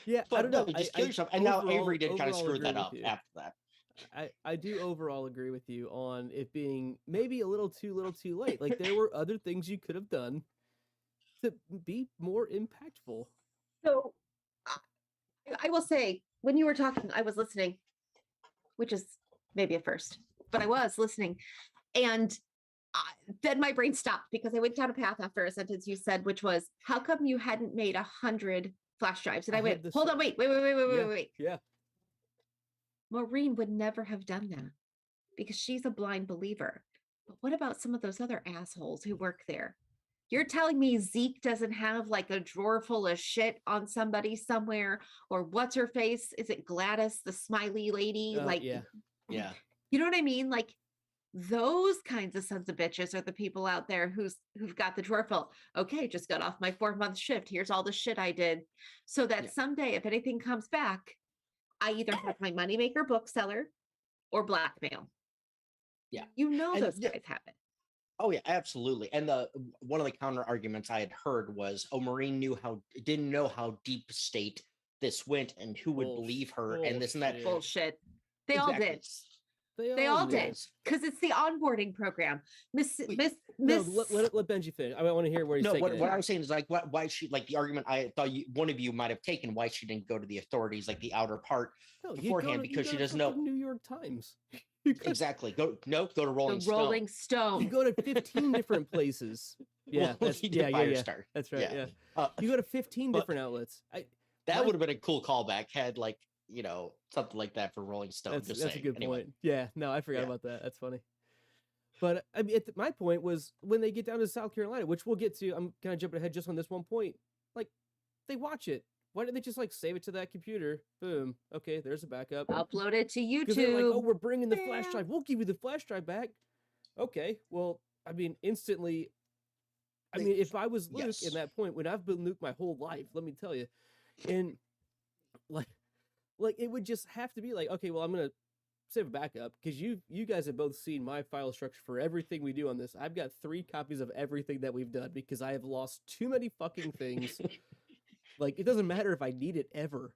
Yeah, I but don't no, know. you just I kill yourself. And now overall- Avery did kind of overall screw agree that with up you. after that. I do overall agree with you on it being maybe a little too late. Like, there were other things you could have done to be more impactful. So I will say, when you were talking, I was listening, which is maybe a first, but I was listening. And then my brain stopped because I went down a path after a sentence you said, which was, how come you hadn't made 100 flash drives? And I I went, had the hold sa- on, wait. Yeah. Maureen would never have done that because she's a blind believer. But what about some of those other assholes who work there? You're telling me Zeke doesn't have like a drawer full of shit on somebody somewhere? Or what's her face? Is it Gladys, the smiley lady? Like, Yeah. Yeah. you know what I mean? Like, those kinds of sons of bitches are the people out there who've got the drawer full. Okay, just got off my 4-month shift. Here's all the shit I did. So that Yeah. someday, if anything comes back, I either have my moneymaker bookseller or blackmail. Yeah. You know And those yeah, guys have it. Oh yeah, absolutely. And one of the counter arguments I had heard was, oh, Maureen didn't know how deep state this went and who would believe her and this and that. Bullshit. Bullshit. They all Exactly. did. They all knew. did. Because it's the onboarding program. Miss No, let Benji finish. I want to hear where he's No, taking what it. I was saying is like why she, like the argument I thought one of you might have taken, why she didn't go to the authorities, like the outer part No, you beforehand, go to- you because go she to doesn't know. fucking New York Times. You go, Exactly. Go to Rolling the Stone. Rolling you Stone. go to 15 different places. Yeah, Well, that's he did yeah. Firestar. That's right. Yeah. Uh, You go to 15 but- different outlets. that my- would have been a cool callback had something like that for Rolling Stone. That's just a saying. good Anyway. point. Yeah. No, I forgot Yeah. about that. That's funny. But I mean, my point was when they get down to South Carolina, which we'll get to. I'm kind of jumping ahead just on this one point. Like, they watch it. Why didn't they just like save it to that computer? Boom. Okay, there's a backup. Upload it to Because they're like, oh, YouTube. we're bringing the flash Yeah. drive. We'll give you the flash drive back. Okay. Well, I mean, instantly. I mean, if I was Luke Yes. in that point, when I've been Luke my whole life, let me tell you, and like it would just have to be like, okay, well, I'm gonna save a backup because you guys have both seen my file structure for everything we do on this. I've got 3 copies of everything that we've done because I have lost too many fucking things. Like, it doesn't matter if I need it ever.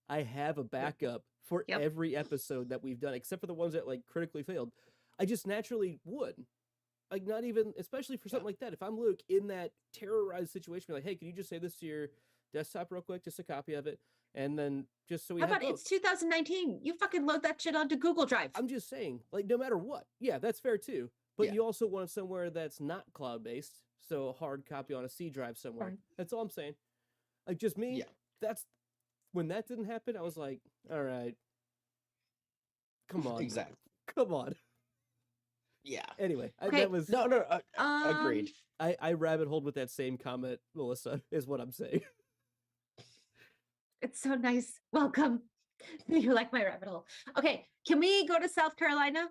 I have a backup for Yep. every episode that we've done, except for the ones that like critically failed. I just naturally would. Like, not even, especially for something like that. If I'm Luke in that terrorized situation, be like, hey, can you just save this to your desktop real quick, just a copy of it, and then just so we How have about both. it's 2019? You fucking load that shit onto Google Drive. I'm just saying, like, no matter what, yeah, that's fair too. But Yeah. you also want it somewhere that's not cloud based, so a hard copy on a C drive somewhere. Fine. That's all I'm saying. Like, just me. Yeah. That's when that didn't happen. I was like, all right, come on, Exactly. come on. Yeah. Anyway, Okay. that was No, agreed. I rabbit holed with that same comment, Melissa, is what I'm saying. It's so nice. Welcome. You like my rabbit hole. Okay, can we go to South Carolina?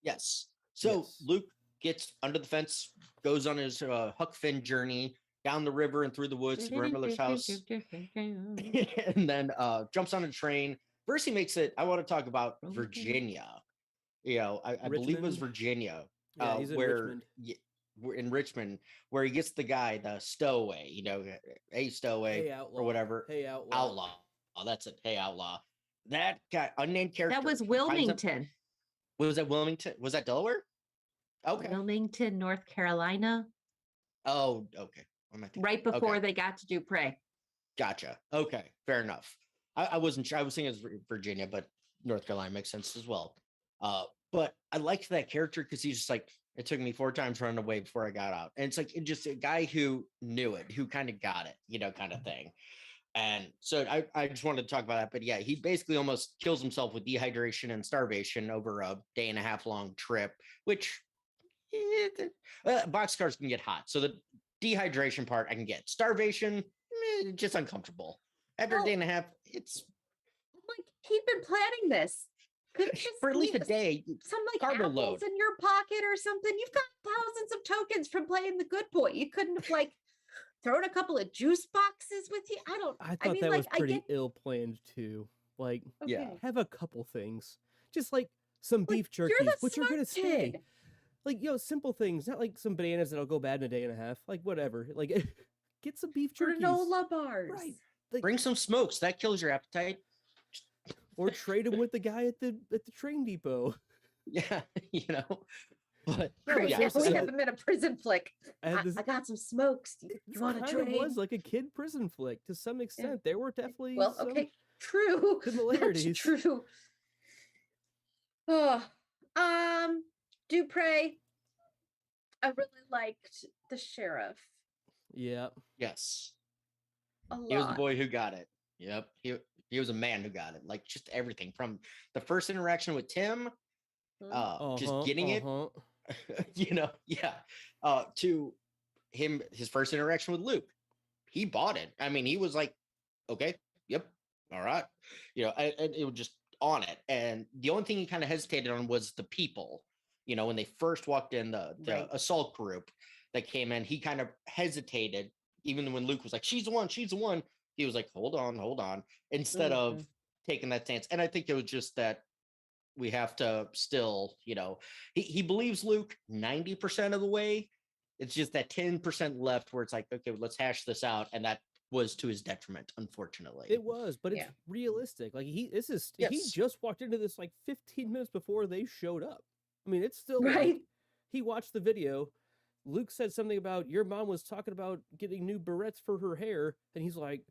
Yes. So Yes. Luke gets under the fence, goes on his Huck Finn journey down the river and through the woods to grandmother's house, and then jumps on a train. First, he makes it. I want to talk about Virginia. You know, I believe it was Richmond? Virginia, Yeah, he's in where Richmond. we're in Richmond, where he gets the guy, the stowaway. You know, a stowaway Hey, outlaw. or whatever. Hey, outlaw. Outlaw. Oh, that's it. Hey, outlaw. That guy, unnamed character. That was he finds him- Wilmington. Was that Wilmington? Was that Delaware? Okay. Wilmington, North Carolina, Oh, okay. What am I thinking? right before Okay. they got to Dupre. Gotcha. Okay, fair enough. I wasn't sure. I was thinking it was Virginia, but North Carolina makes sense as well. But I liked that character because he's just like, it took me 4 times running away before I got out. And it's like just a guy who knew it, who kind of got it, you know, kind of thing. And so I just wanted to talk about that. But yeah, he basically almost kills himself with dehydration and starvation over a 1.5 day long trip, which boxcars can get hot. So the dehydration part I can get. Starvation, just uncomfortable. After Well- a 1.5 days, it's I'm like, he'd been planning this. Couldn't just for at least a leave day. some like carbo apples load. in your pocket or something. You've got thousands of tokens from playing the good boy. You couldn't have like thrown a couple of juice boxes with you. I thought mean, that like, was I pretty get- ill planned too. Like, Yeah. Okay. have a couple things, just like some Like, beef you're jerky, the which are gonna smart stay. kid. Like, simple things, not like some bananas that'll go bad in a 1.5 days. Like, whatever. Like, get some beef jerky, Granola bars. right? Like, Bring some smokes. That kills your appetite. or trade them with the guy at the train depot. Yeah, you know. But No, but Great. yeah, seriously, we I- have him in a prison flick. I had this- I got some smokes. You It want to kind of trade? was like a kid prison flick to some extent. There were definitely Well, some okay, true. That's similarities. true. Oh, Dupre. I really liked the sheriff Yeah, yes, a lot. he was the boy who got it. Yep, he was a man who got it. Like just everything from the first interaction with Tim, Mhm. just Uh-huh, getting uh-huh. it, you know, yeah, to him his first interaction with Luke. He bought it. I mean, he was like, okay, yep, all right, you know, and it was just on it. And the only thing he kind of hesitated on was the people. You know, when they first walked in, the Right. assault group that came in, he kind of hesitated. Even when Luke was like, she's the one, he was like, hold on, instead of taking that stance. And I think it was just that we have to still, you know, he believes Luke 90% of the way. It's just that 10% left where it's like, okay, let's hash this out. And that was to his detriment, unfortunately. It was, but it's Yeah. realistic. Like he Yes. just walked into this like 15 minutes before they showed up. I mean, it's still like, Right. he watched the video. Luke said something about your mom was talking about getting new barrettes for her hair, and he's like,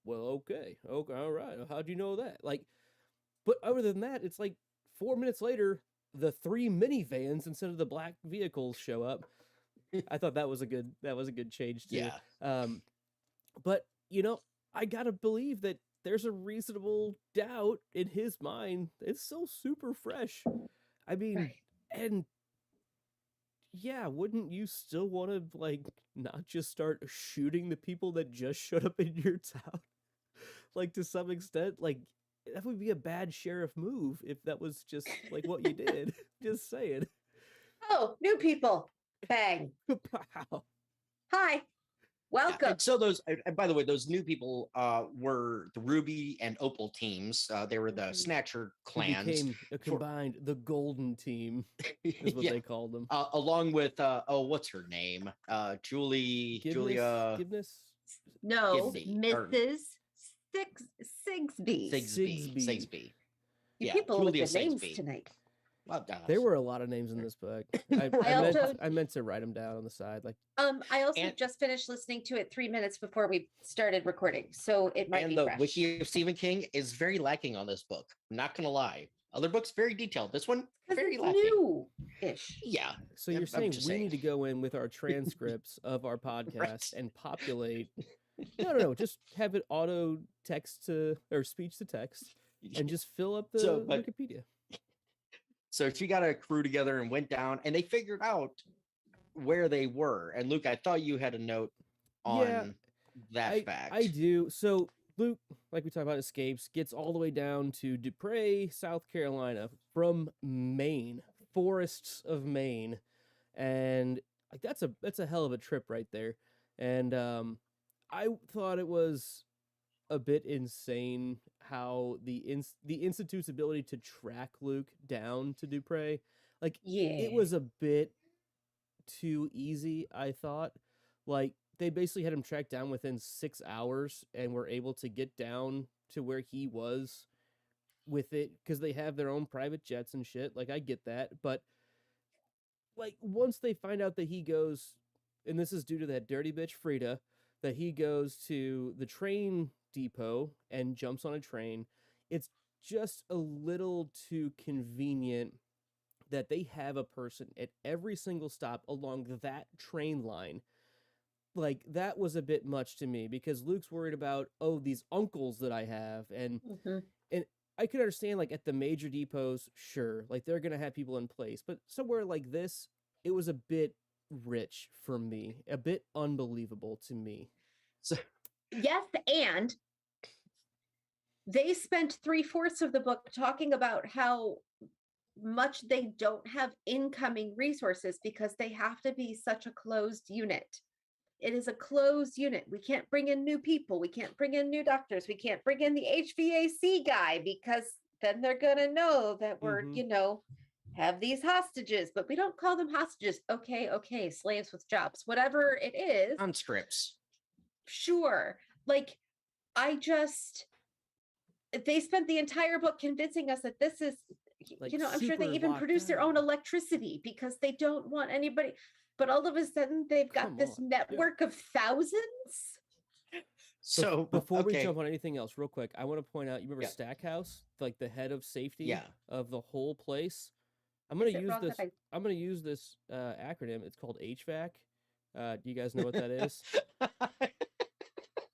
"Well, okay, all right. How'd you know that?" Like, but other than that, it's like 4 minutes later, the 3 minivans instead of the black vehicles show up. I thought that was a good change too. Yeah. But I gotta believe that there's a reasonable doubt in his mind. It's still super fresh. I mean, Right. and yeah, wouldn't you still want to like not just start shooting the people that just showed up in your town? Like to some extent, like that would be a bad sheriff move if that was just like what you did. Just saying. Oh, new people. Bang. Pow. Hi. Welcome. And so those, and by the way, those new people were the Ruby and Opal teams. They were the Mhm. Snatcher Who clans, became a combined the Golden Team is what yeah, they called them. along with what's her name? Julia Gibness? No, Gibney, or- Mrs. Sigsby. Sigsby. Sigsby. You yeah, people Julia with the names Sigsby. tonight. Well, There were a lot of names in this book. I also- meant to write them down on the side. Like I also And- just finished listening to it 3 minutes before we started recording, so it might and be the fresh. wiki of Stephen King is very lacking on this book. I'm not gonna lie. Other books very detailed. This one 'Cause very it's lacking. new-ish. Yeah. so Yep, you're I'm saying just we saying. need to go in with our transcripts of our podcast and populate no, just have it auto text to or speech to text and just fill up the So, but- Wikipedia. So she got a crew together and went down, and they figured out where they were. And Luke, I thought you had a note on Yeah, that fact. I do. So Luke, like we talked about, escapes, gets all the way down to Dupre, South Carolina, from Maine, forests of Maine, and like that's a hell of a trip right there. And I thought it was a bit insane how the Institute's ability to track Luke down to Dupre, like Yeah. it was a bit too easy, I thought. Like they basically had him tracked down within 6 hours and were able to get down to where he was with it because they have their own private jets and shit. Like I get that, but like once they find out that he goes, and this is due to that dirty bitch Frida, that he goes to the train depot and jumps on a train, it's just a little too convenient that they have a person at every single stop along that train line. Like that was a bit much to me because Luke's worried about, oh, these uncles that I have, and Mhm. I could understand like at the major depots, sure, like they're gonna have people in place, but somewhere like this, it was a bit rich for me, a bit unbelievable to me. So, Yes, and they spent 3/4 of the book talking about how much they don't have incoming resources because they have to be such a closed unit. It is a closed unit. We can't bring in new people. We can't bring in new doctors. We can't bring in the HVAC guy because then they're going to know that we're, Mhm. Have these hostages, but we don't call them hostages. Okay, slaves with jobs, whatever it is. conscripts. Sure. Like, they spent the entire book convincing us that this is, Like, I'm sure they super even locked produce their own down. electricity because they don't want anybody. But all of a sudden, they've got Come this on. network of thousands. So Before we okay, jump on anything else, real quick, I want to point out, you remember Yeah. Stackhouse, like the head of safety Yeah. of the whole place? I'm gonna Is it use wrong that this. I'm gonna use this acronym. It's called HVAC. Do you guys know what that is?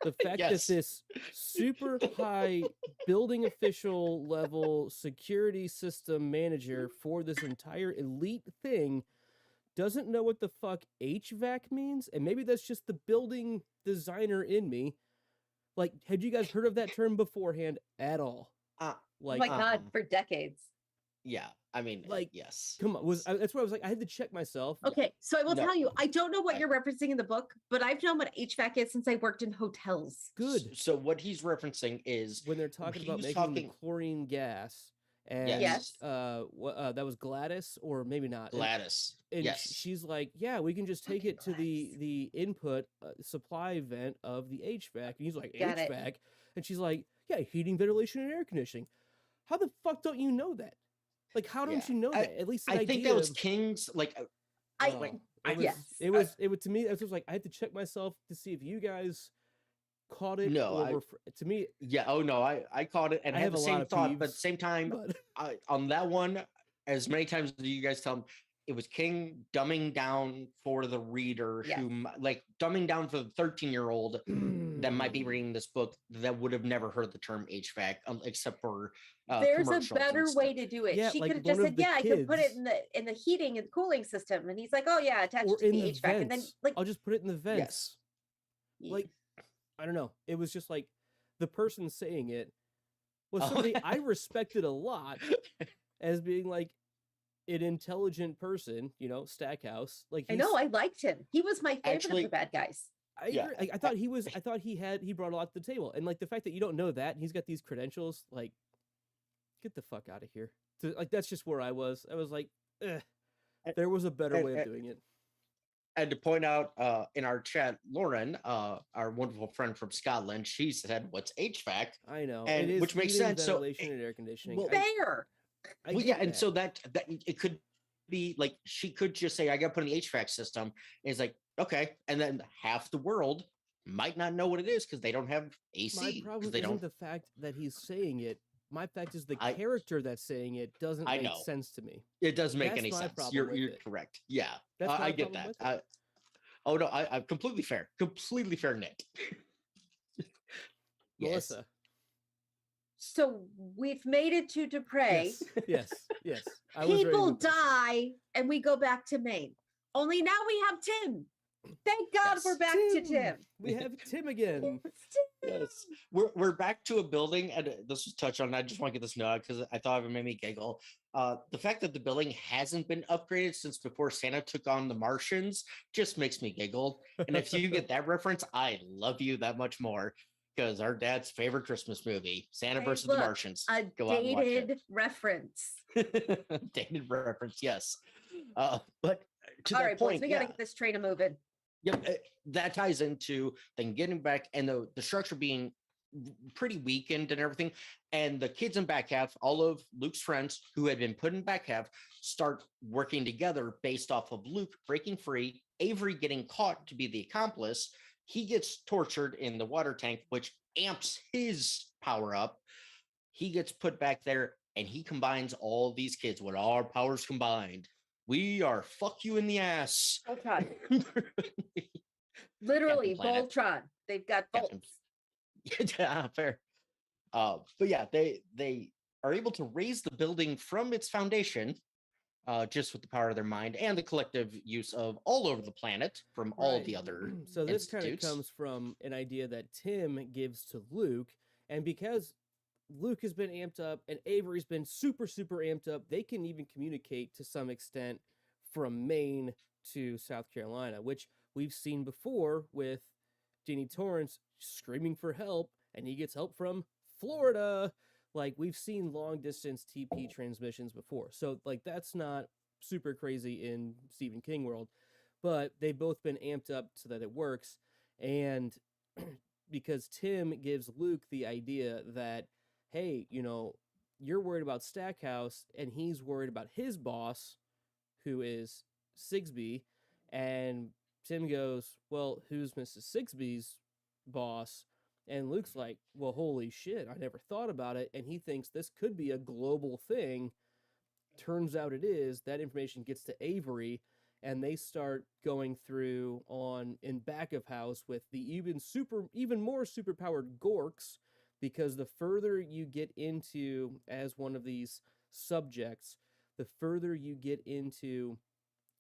The fact Yes. that this super high building official level security system manager for this entire elite thing doesn't know what the fuck HVAC means, and maybe that's just the building designer in me. Like, had you guys heard of that term beforehand at all? Uh, Oh Like, my God, for decades. yeah, I mean, Like, yes. come on, that's why I was like, I had to check myself. Okay, so I will No. tell you, I don't know what I- you're referencing in the book, but I've known what HVAC is since I worked in hotels. Good. So what he's referencing is When they're talking he about was making the talking- chlorine gas, and Yes. that was Gladys, or maybe not. Gladys. And yes. she's like, yeah, we can just take Okay, it to the input supply vent of the HVAC. And he's like, Got it. HVAC? And she's like, yeah, heating, ventilation, and air conditioning. How the fuck don't you know that? Like, how don't Yeah, you know I- that? At least an I think idea that was of- King's like I Oh, I- it was, yes. it was to me, it was like, I had to check myself to see if you guys caught it. No, or to me, yeah, oh no, I caught it and I I had have the a lot same of thought, but at the peeves, same time, but on that one, as many times as you guys tell them, it was King dumbing down for the reader Yes. like dumbing down for the 13-year-old that might be reading this book that would have never heard the term HVAC except for There's a commercials and better stuff. way to do it. Yeah, She like could have just one said, of the "Yeah, I can put it kids- in the heating and cooling system," and he's like, "Oh yeah, attach or it to in the the HVAC," and then vents. like, I'll just put it in the vents. Yes. Like, I don't know. It was just like the person saying it was Oh. somebody I respected a lot as being like an intelligent person, you know, Stackhouse. Like I know, I liked him. He was my favorite Actually- of the bad guys. I Yeah. agree. I thought he was. I thought he brought a lot to the table, and like the fact that you don't know that and he's got these credentials, like, get the fuck out of here. Like that's just where I was. I was like, eh, there was a better way of doing it. And to point out in our chat, Lauren, our wonderful friend from Scotland, she said, "What's HVAC?" I know, And it is which makes heating, sense. So ventilation, and air conditioning. well, Fair. I Well, get yeah, and that. so that it could be like she could just say, "I got to put in the HVAC system." And it's like, okay, and then half the world might not know what it is because they don't have my AC problem because they isn't don't. the fact that he's saying it. My fact is the I- character that's saying it doesn't I make know. sense to me. It doesn't make That's any my sense. problem You're with it. correct. Yeah, That's my I get problem that. with it. Oh no, I'm completely fair. Completely fair, Nick. Yes. Melissa, So we've made it to Dupre. yes. I was ready to People move on. die, and we go back to Maine. Only now we have Tim. Thank God we're Yes. back to Tim. We have Tim again. It's Tim. Yes, we're back to a building, and this was touched on. I just want to get this note because I thought it made me giggle. The fact that the building hasn't been upgraded since before Santa took on the Martians just makes me giggle. And if you get that reference, I love you that much more because our dad's favorite Christmas movie, Santa Hey, versus look, the Martians. A Go out and watch it. dated reference. Dated reference, yes. But to All that right, point, boys, we yeah. gotta get this train a moving. Yep, that ties into then getting back and the structure being pretty weakened and everything. And the kids in back half, all of Luke's friends who had been put in back half, start working together based off of Luke breaking free, Avery getting caught to be the accomplice. He gets tortured in the water tank, which amps his power up. He gets put back there and he combines all these kids with our powers combined. We are fuck you in the ass. Voltron. Literally, Planet. Voltron. They've got Captain- bolts. Yeah, fair. But yeah, they are able to raise the building from its foundation, just with the power of their mind and the collective use of all over the planet from all Right. the other. So this kind of institutes. comes from an idea that Tim gives to Luke, and because Luke has been amped up and Avery's been super amped up, they can even communicate to some extent from Maine to South Carolina, which we've seen before with Danny Torrance screaming for help, and he gets help from Florida. Like, we've seen long distance TP transmissions before, so like that's not super crazy in Stephen King world, but they've both been amped up so that it works. And because Tim gives Luke the idea that, hey, you know, you're worried about Stackhouse and he's worried about his boss, who is Sigsbee. And Tim goes, well, who's Mrs. Sigsbee's boss? And Luke's like, well, holy shit, I never thought about it. And he thinks this could be a global thing. Turns out it is. That information gets to Avery, and they start going through on in back of house with the even more superpowered Gorks, because the further you get into as one of these subjects, the further you get into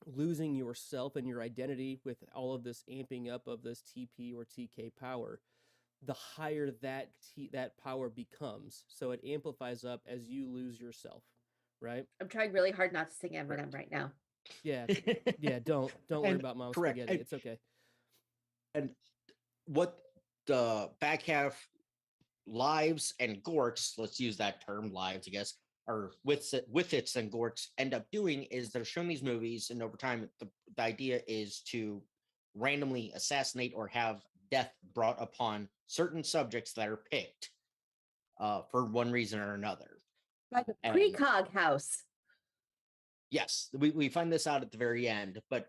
losing yourself and your identity with all of this amping up of this TP or TK power, the higher that power becomes. So it amplifies up as you lose yourself, right? I'm trying really hard not to sing Eminem right now. Yeah, yeah. Don't worry And about Mom correct, Spaghetti. and- It's okay. And what the back half lives and Gorks, let's use that term, lives, I guess, or with its and Gorks end up doing is they're showing these movies, and over time, the idea is to randomly assassinate or have death brought upon certain subjects that are picked for one reason or another. By the And- precog house. Yes, we find this out at the very end, but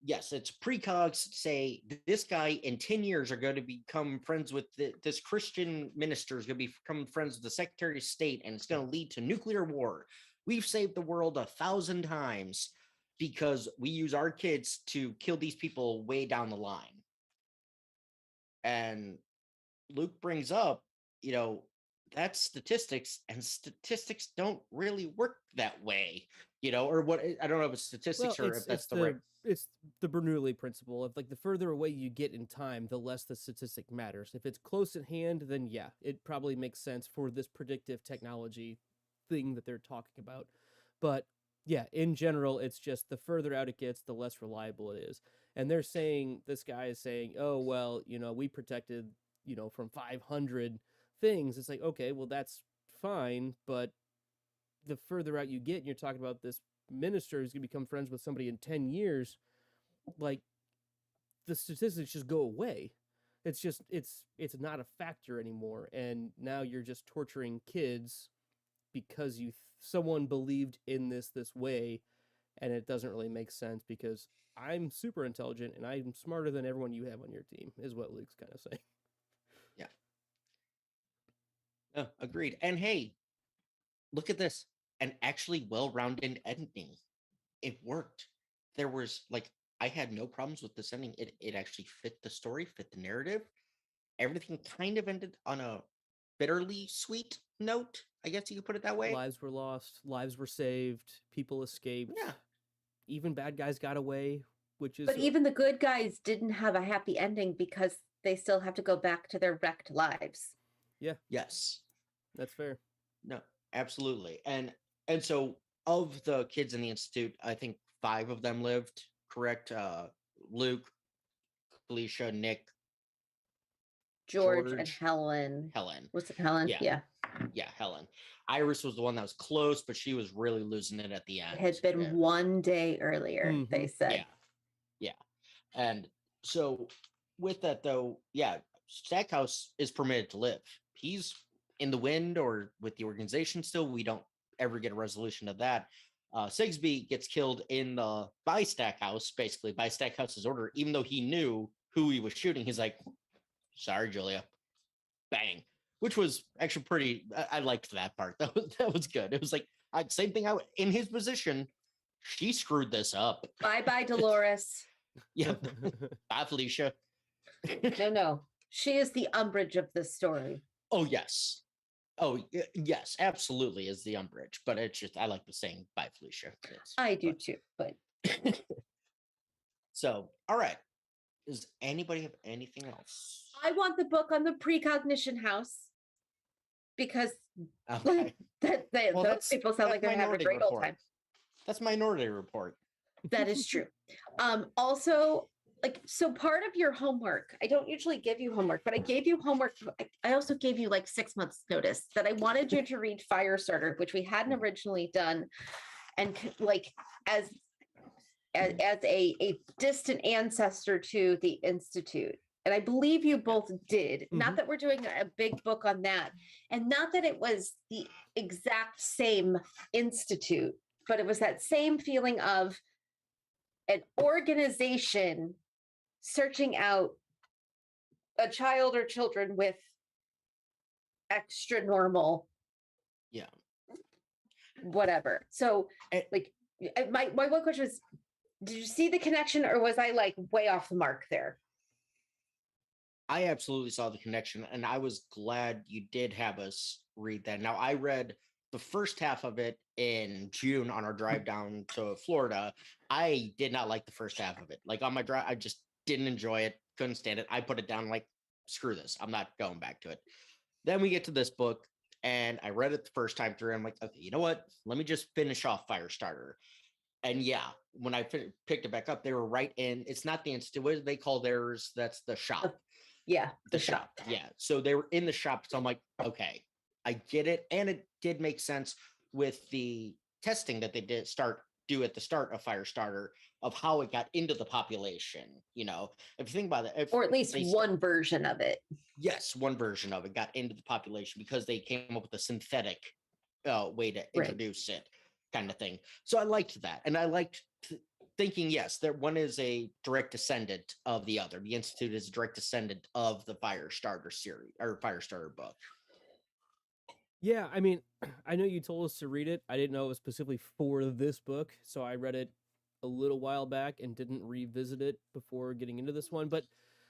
yes, it's precogs say this guy in 10 years are going to become friends with this Christian minister is going to become friends with the Secretary of State, and it's going to lead to nuclear war. We've saved the world 1,000 times. because we use our kids to kill these people way down the line. And Luke brings up, that's statistics, and statistics don't really work that way, or what, I don't know if it's statistics or if that's the right. It's the Bernoulli principle of like the further away you get in time, the less the statistic matters. If it's close at hand, then yeah, it probably makes sense for this predictive technology thing that they're talking about. But yeah, in general, it's just the further out it gets, the less reliable it is. And they're saying, this guy is saying, oh, well, we protected, from 500 things. It's like, okay, well, that's fine. But the further out you get, and you're talking about this minister who's going to become friends with somebody in 10 years, like the statistics just go away. It's just, it's not a factor anymore. And now you're just torturing kids because someone believed in this way, and it doesn't really make sense because I'm super intelligent and I'm smarter than everyone you have on your team, is what Luke's kind of saying. Yeah. No, agreed. And hey, look at this. An actually well-rounded ending. It worked. There was I had no problems with this ending. It actually fit the story, fit the narrative. Everything kind of ended on a bitterly sweet note, I guess you could put it that way. Lives were lost, lives were saved, people escaped. Yeah. Even bad guys got away, which is... But even the good guys didn't have a happy ending because they still have to go back to their wrecked lives. Yeah. Yes. That's fair. No, absolutely. And so of the kids in the Institute, I think 5 of them lived, correct? Luke, Felicia, Nick, George and Helen. Was it Helen? Yeah. Yeah, Helen. Iris was the one that was close, but she was really losing it at the end. It had been one day earlier, they said. Yeah. And so with that, though, yeah, Stackhouse is permitted to live. He's in the wind or with the organization still. We don't ever get a resolution of that. Sigsbee gets killed by Stackhouse, basically by Stackhouse's order, even though he knew who he was shooting. He's like, sorry, Julia. Bang. Which was actually pretty, I liked that part. That was good. It was like, same thing, in his position, she screwed this up. Bye-bye, Dolores. Yeah. Bye, Felicia. No. She is the Umbridge of this story. Oh, yes. Oh, yes, absolutely is the Umbridge. But it's just, I like the saying, bye, Felicia. I do too, but... So, all right. Does anybody have anything else? I want the book on the precognition house because okay. Those people sound like they're having a great old time. That's Minority Report. That is true. Also, so part of your homework, I don't usually give you homework, but I gave you homework. I also gave you 6 months notice that I wanted you to read Firestarter, which we hadn't originally done. And as a distant ancestor to the Institute. And I believe you both did. Mm-hmm. Not that we're doing a big book on that. And not that it was the exact same Institute, but it was that same feeling of an organization searching out a child or children with extra normal. Yeah. Whatever. So my one question was, did you see the connection or was I way off the mark there? I absolutely saw the connection and I was glad you did have us read that. Now, I read the first half of it in June on our drive down to Florida. I did not like the first half of it. On my drive, I just didn't enjoy it. Couldn't stand it. I put it down screw this. I'm not going back to it. Then we get to this book and I read it the first time through. I'm like, okay, you know what? Let me just finish off Firestarter. And yeah, when I picked it back up, they were right in. It's not the Institute. What do they call theirs? That's the shop. Yeah, the shop. Yeah. So they were in the shop. So I'm like, okay, I get it. And it did make sense with the testing that they did do at the start of Firestarter of how it got into the population. If you think about it, or at least one version of it. Yes, one version of it got into the population because they came up with a synthetic way to introduce it. Kind of thing. So I liked that. And I liked thinking, yes, that one is a direct descendant of the other. The Institute is a direct descendant of the Firestarter series or Firestarter book. Yeah, I mean, I know you told us to read it. I didn't know it was specifically for this book. So I read it a little while back and didn't revisit it before getting into this one. But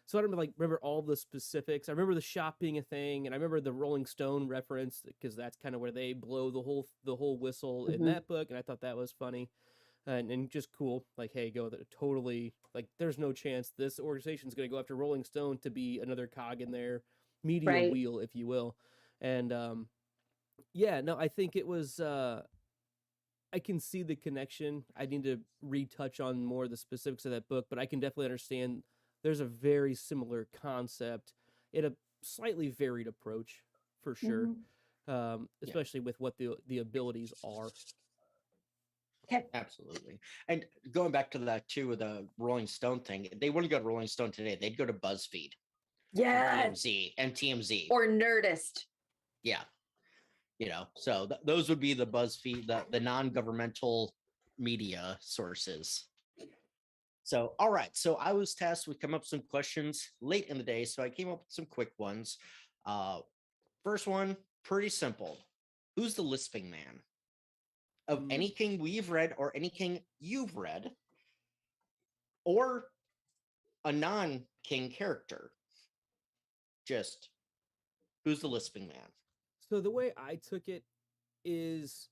so I don't remember all the specifics. I remember the shop being a thing, and I remember the Rolling Stone reference because that's kind of where they blow the whole whistle in Mhm. that book, and I thought that was funny and just cool. Like, hey, go that totally like. There's no chance this organization's going to go after Rolling Stone to be another cog in their media Right. wheel, if you will. And yeah, no, I think it was. I can see the connection. I need to retouch on more of the specifics of that book, but I can definitely understand there's a very similar concept in a slightly varied approach for sure. Mhm. Especially with what the abilities are. Okay. Absolutely. And going back to that too, with the Rolling Stone thing, they wouldn't go to Rolling Stone today. They'd go to BuzzFeed, Yeah. TMZ. Or Nerdist. Yeah. So those would be the BuzzFeed, the non-governmental media sources. So, all right. So I was tasked with come up with some questions late in the day. So I came up with some quick ones. First one, pretty simple. Who's the lisping man? Of any king we've read or any king you've read, or a non-king character. Just who's the lisping man? So the way I took it is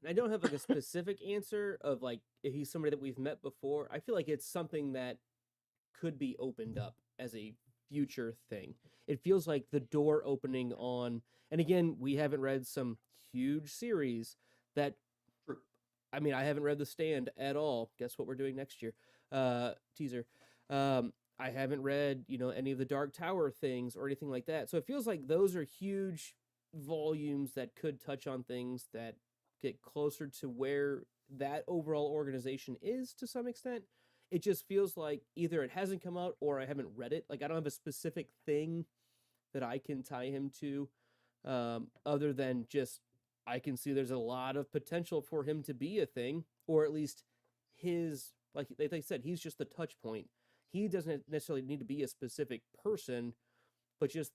I don't have like a specific answer of like if he's somebody that we've met before. I feel like it's something that could be opened up as a future thing. It feels like the door opening on, and again, we haven't read some huge series that I mean, I haven't read The Stand at all. Guess what we're doing next year? Teaser. I haven't read, any of the Dark Tower things or anything like that. So it feels like those are huge volumes that could touch on things that get closer to where that overall organization is to some extent. It just feels like either it hasn't come out or I haven't read it. Like I don't have a specific thing that I can tie him to, other than just I can see there's a lot of potential for him to be a thing, or at least his, like they said, he's just the touch point. He doesn't necessarily need to be a specific person, but just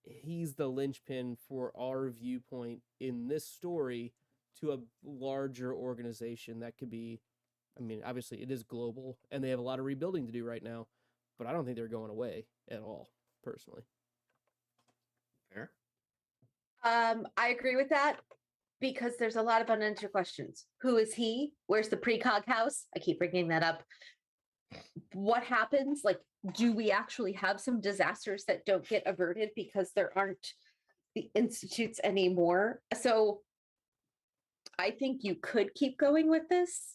he's the linchpin for our viewpoint in this story to a larger organization that could be, I mean, obviously it is global and they have a lot of rebuilding to do right now, but I don't think they're going away at all, personally. Fair. I agree with that because there's a lot of unanswered questions. Who is he? Where's the precog house? I keep bringing that up. What happens? Like, do we actually have some disasters that don't get averted because there aren't the institutes anymore? So I think you could keep going with this.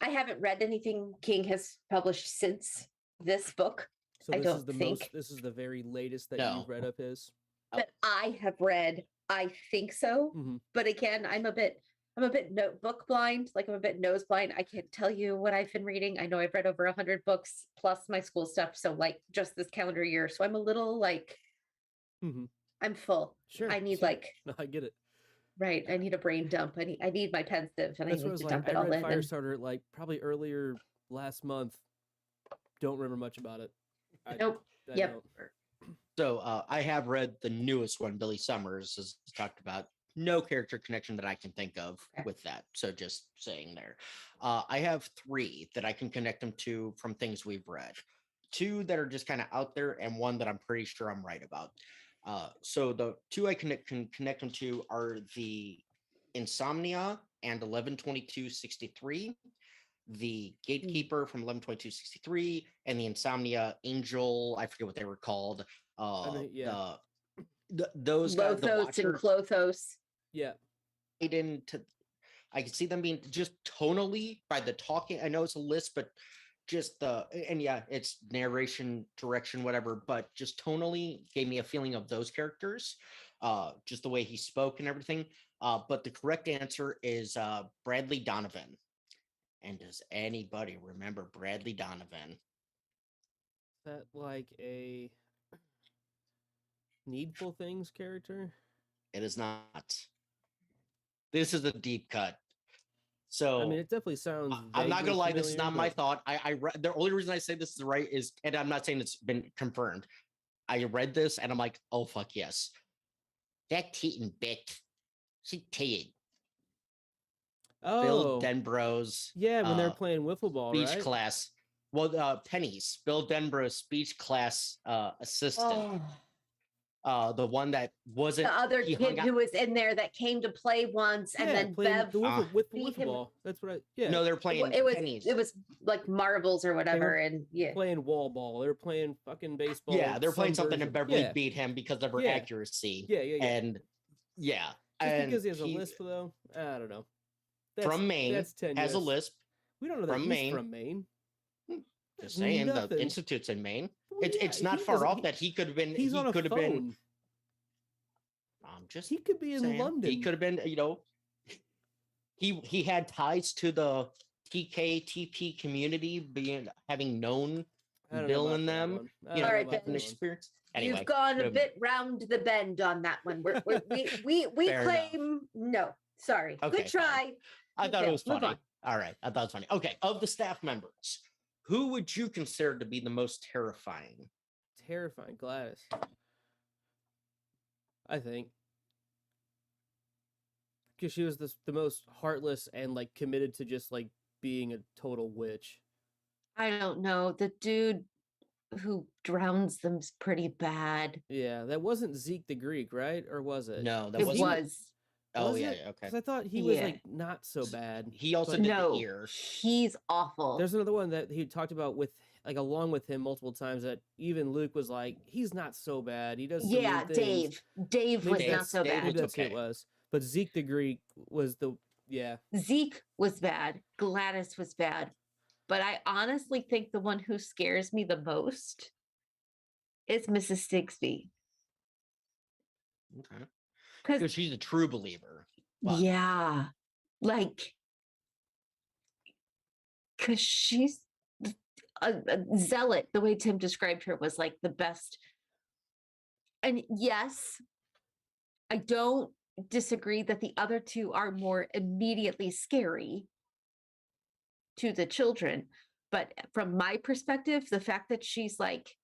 I haven't read anything King has published since this book. So I this don't is the think this is the very latest that No. you've read of his. that I have read. I think so. Mhm. But again, I'm a bit notebook blind. Like I'm a bit nose blind. I can't tell you what I've been reading. I know I've read over 100 books plus my school stuff. So like just this calendar year. So I'm a little like, Mhm. I'm full. Sure. I need sure. like, No, I get it. right. I need a brain dump. I need my pensive and That's I what I need was to like. dump I it all read in. And Firestarter like probably earlier last month. Don't remember much about it. nope. I Yep. don't. So I have read the newest one, Billy Summers has talked about. No character connection that I can think of Okay. with that. So just saying there. I have 3 that I can connect them to from things we've read. 2 that are just kind of out there, and 1 that I'm pretty sure I'm right about. So the 2 I can connect them to are the Insomnia and 11/22/63, the Gatekeeper from 11/22/63, and the Insomnia Angel. I forget what they were called. Yeah. Those guys, the Lothos and Watcher, Clothos. Yeah. into. I can see them being just tonally by the talking. I know it's a list, but just and yeah, it's narration, direction, whatever. But just tonally gave me a feeling of those characters, just the way he spoke and everything. But the correct answer is Bradley Donovan. And does anybody remember Bradley Donovan? Is that like a Needful Things character? It is not. This is a deep cut. So I mean, it definitely sounds. I'm not vaguely gonna lie, this is familiar, not my but- thought. I read the only reason I say this is right is, and I'm not saying it's been confirmed. I read this and I'm like, oh fuck yes. That Keaton bitch. She did. Bill Oh, Denbrough's yeah, when they're uh, playing wiffle ball, speech right? class. Well, Penny's Bill Denbrough's speech class assistant. The one that wasn't The other he kid hung out. who was in there that came to play once, and Yeah, then playing Bev the Ah. wiffle beat him. ball. That's what I. Yeah, No, they're playing Penny's. It was like marbles or whatever, and yeah. playing wall ball. They were playing fucking baseball. Yeah, they're playing some something and version. Beverly Yeah, beat him because of her Yeah. accuracy. yeah, yeah, yeah. And yeah. Just and because he has a lisp, though, I don't know. from Maine, that's has a tenuous. lisp. We don't know that from he's Maine. from Maine. Just saying, the Nothing. institute's in Maine. Well, It's yeah, not he far doesn't- off that he could have been. He's he on a could have phone. been. Just He could be in saying, London. He could have been. He had ties to the TKTP community, having known I don't know Bill about and that them. one. I You don't know, All right, about Ben. an that one. experience. Anyway, You've gone a moving bit round the bend on that one. We Fair enough. claim no. Sorry. Okay, Good try. I thought Yeah, it was move funny. on. All right, I thought it was funny. Okay, of the staff members, who would you consider to be the most terrifying? Terrifying, Gladys. I think because she was the most heartless and like committed to just like being a total witch. I don't know. The dude who drowns them's pretty bad. Yeah, that wasn't Zeke the Greek, right? Or was it? No, that It wasn't. was. Oh Was yeah, it? yeah, okay. Because I thought he was Yeah. like not so bad. He also but- did No, the ear. he's awful. There's another one that he talked about with like along with him multiple times that even Luke was like, he's not so bad. He does some Yeah, weird things. Dave was Dave- not so Dave bad. Maybe was that's who it okay. was. But Zeke the Greek was the Zeke was bad. Gladys was bad. But I honestly think the one who scares me the most is Mrs. Sigsby. Okay. Because Because she's a true believer. But- yeah, like, because she's a zealot. The way Tim described her was like the best. And yes, I don't disagree that the other two are more immediately scary to the children. But from my perspective, the fact that she's like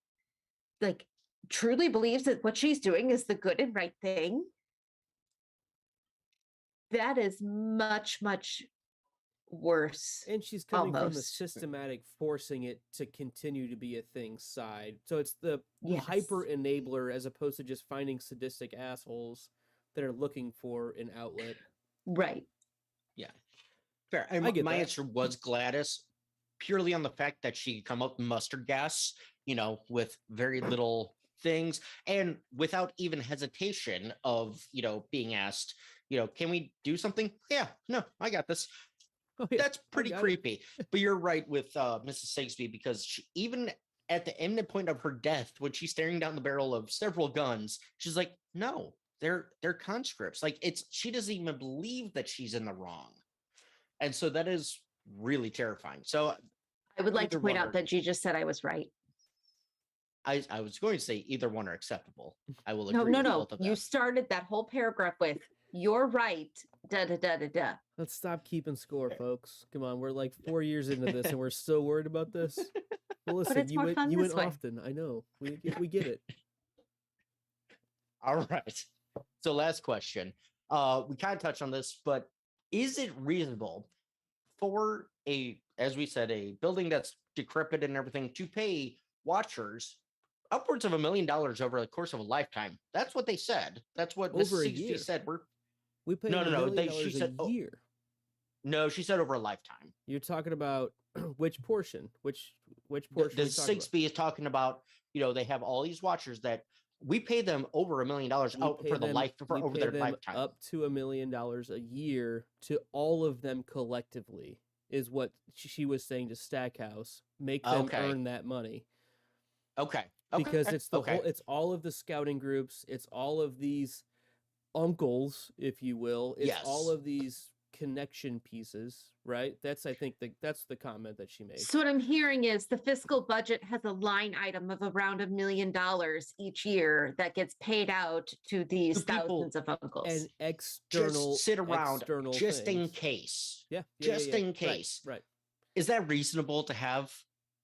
truly believes that what she's doing is the good and right thing, that is much, much worse. and she's coming from the Almost. systematic forcing it to continue to be a thing side. So it's the Yes. hyper enabler as opposed to just finding sadistic assholes that are looking for an outlet. Right. Fair. And I get my that. answer was Gladys, purely on the fact that she could come up with mustard gas, with very little things, and without even hesitation of, being asked, can we do something? Yeah, no, I got this. Oh, yeah, That's pretty got it. creepy. But you're right with Mrs. Sigsby, because even at the imminent point of her death, when she's staring down the barrel of several guns, she's like, no, they're conscripts. Like she doesn't even believe that she's in the wrong. And so that is really terrifying. So I would like to Either point one out are- that you just said I was right. I was going to say either one are acceptable. I will No, agree no, with no. both of You them. started that whole paragraph with "You're right." Da da da da da. Let's stop keeping score, folks. Come on, we're like 4 years into this and we're still worried about this. Well, listen, it's more fun you this went way. often. I know. We get it. All right. So last question. We kind of touched on this, but is it reasonable for as we said, a building that's decrepit and everything to pay watchers upwards of $1 million over the course of a lifetime? That's what they said. That's what Miss Over a Sigsby year. said. We pay No, $1 no, no, million she a said- oh. year. No, she said over a lifetime. You're talking about which portion? Which The portion? we talking about? Sigsby is talking about, they have all these watchers that we pay them over $1 million We out pay for the them- life for we over pay their them lifetime. up to $1 million a year to all of them collectively is what she was saying to Stackhouse. Make them Okay. earn that money Okay. because okay, it's the okay. whole. It's all of the scouting groups. It's all of these uncles, if you will. It's all Yes. of these connection pieces, right? That's I think that's the comment that she made. So what I'm hearing is the fiscal budget has a line item of around $1 million each year that gets paid out to these To people thousands of uncles. And external, Just sit around external just in things. case. Yeah, just in Right, case. right. Is that reasonable to have?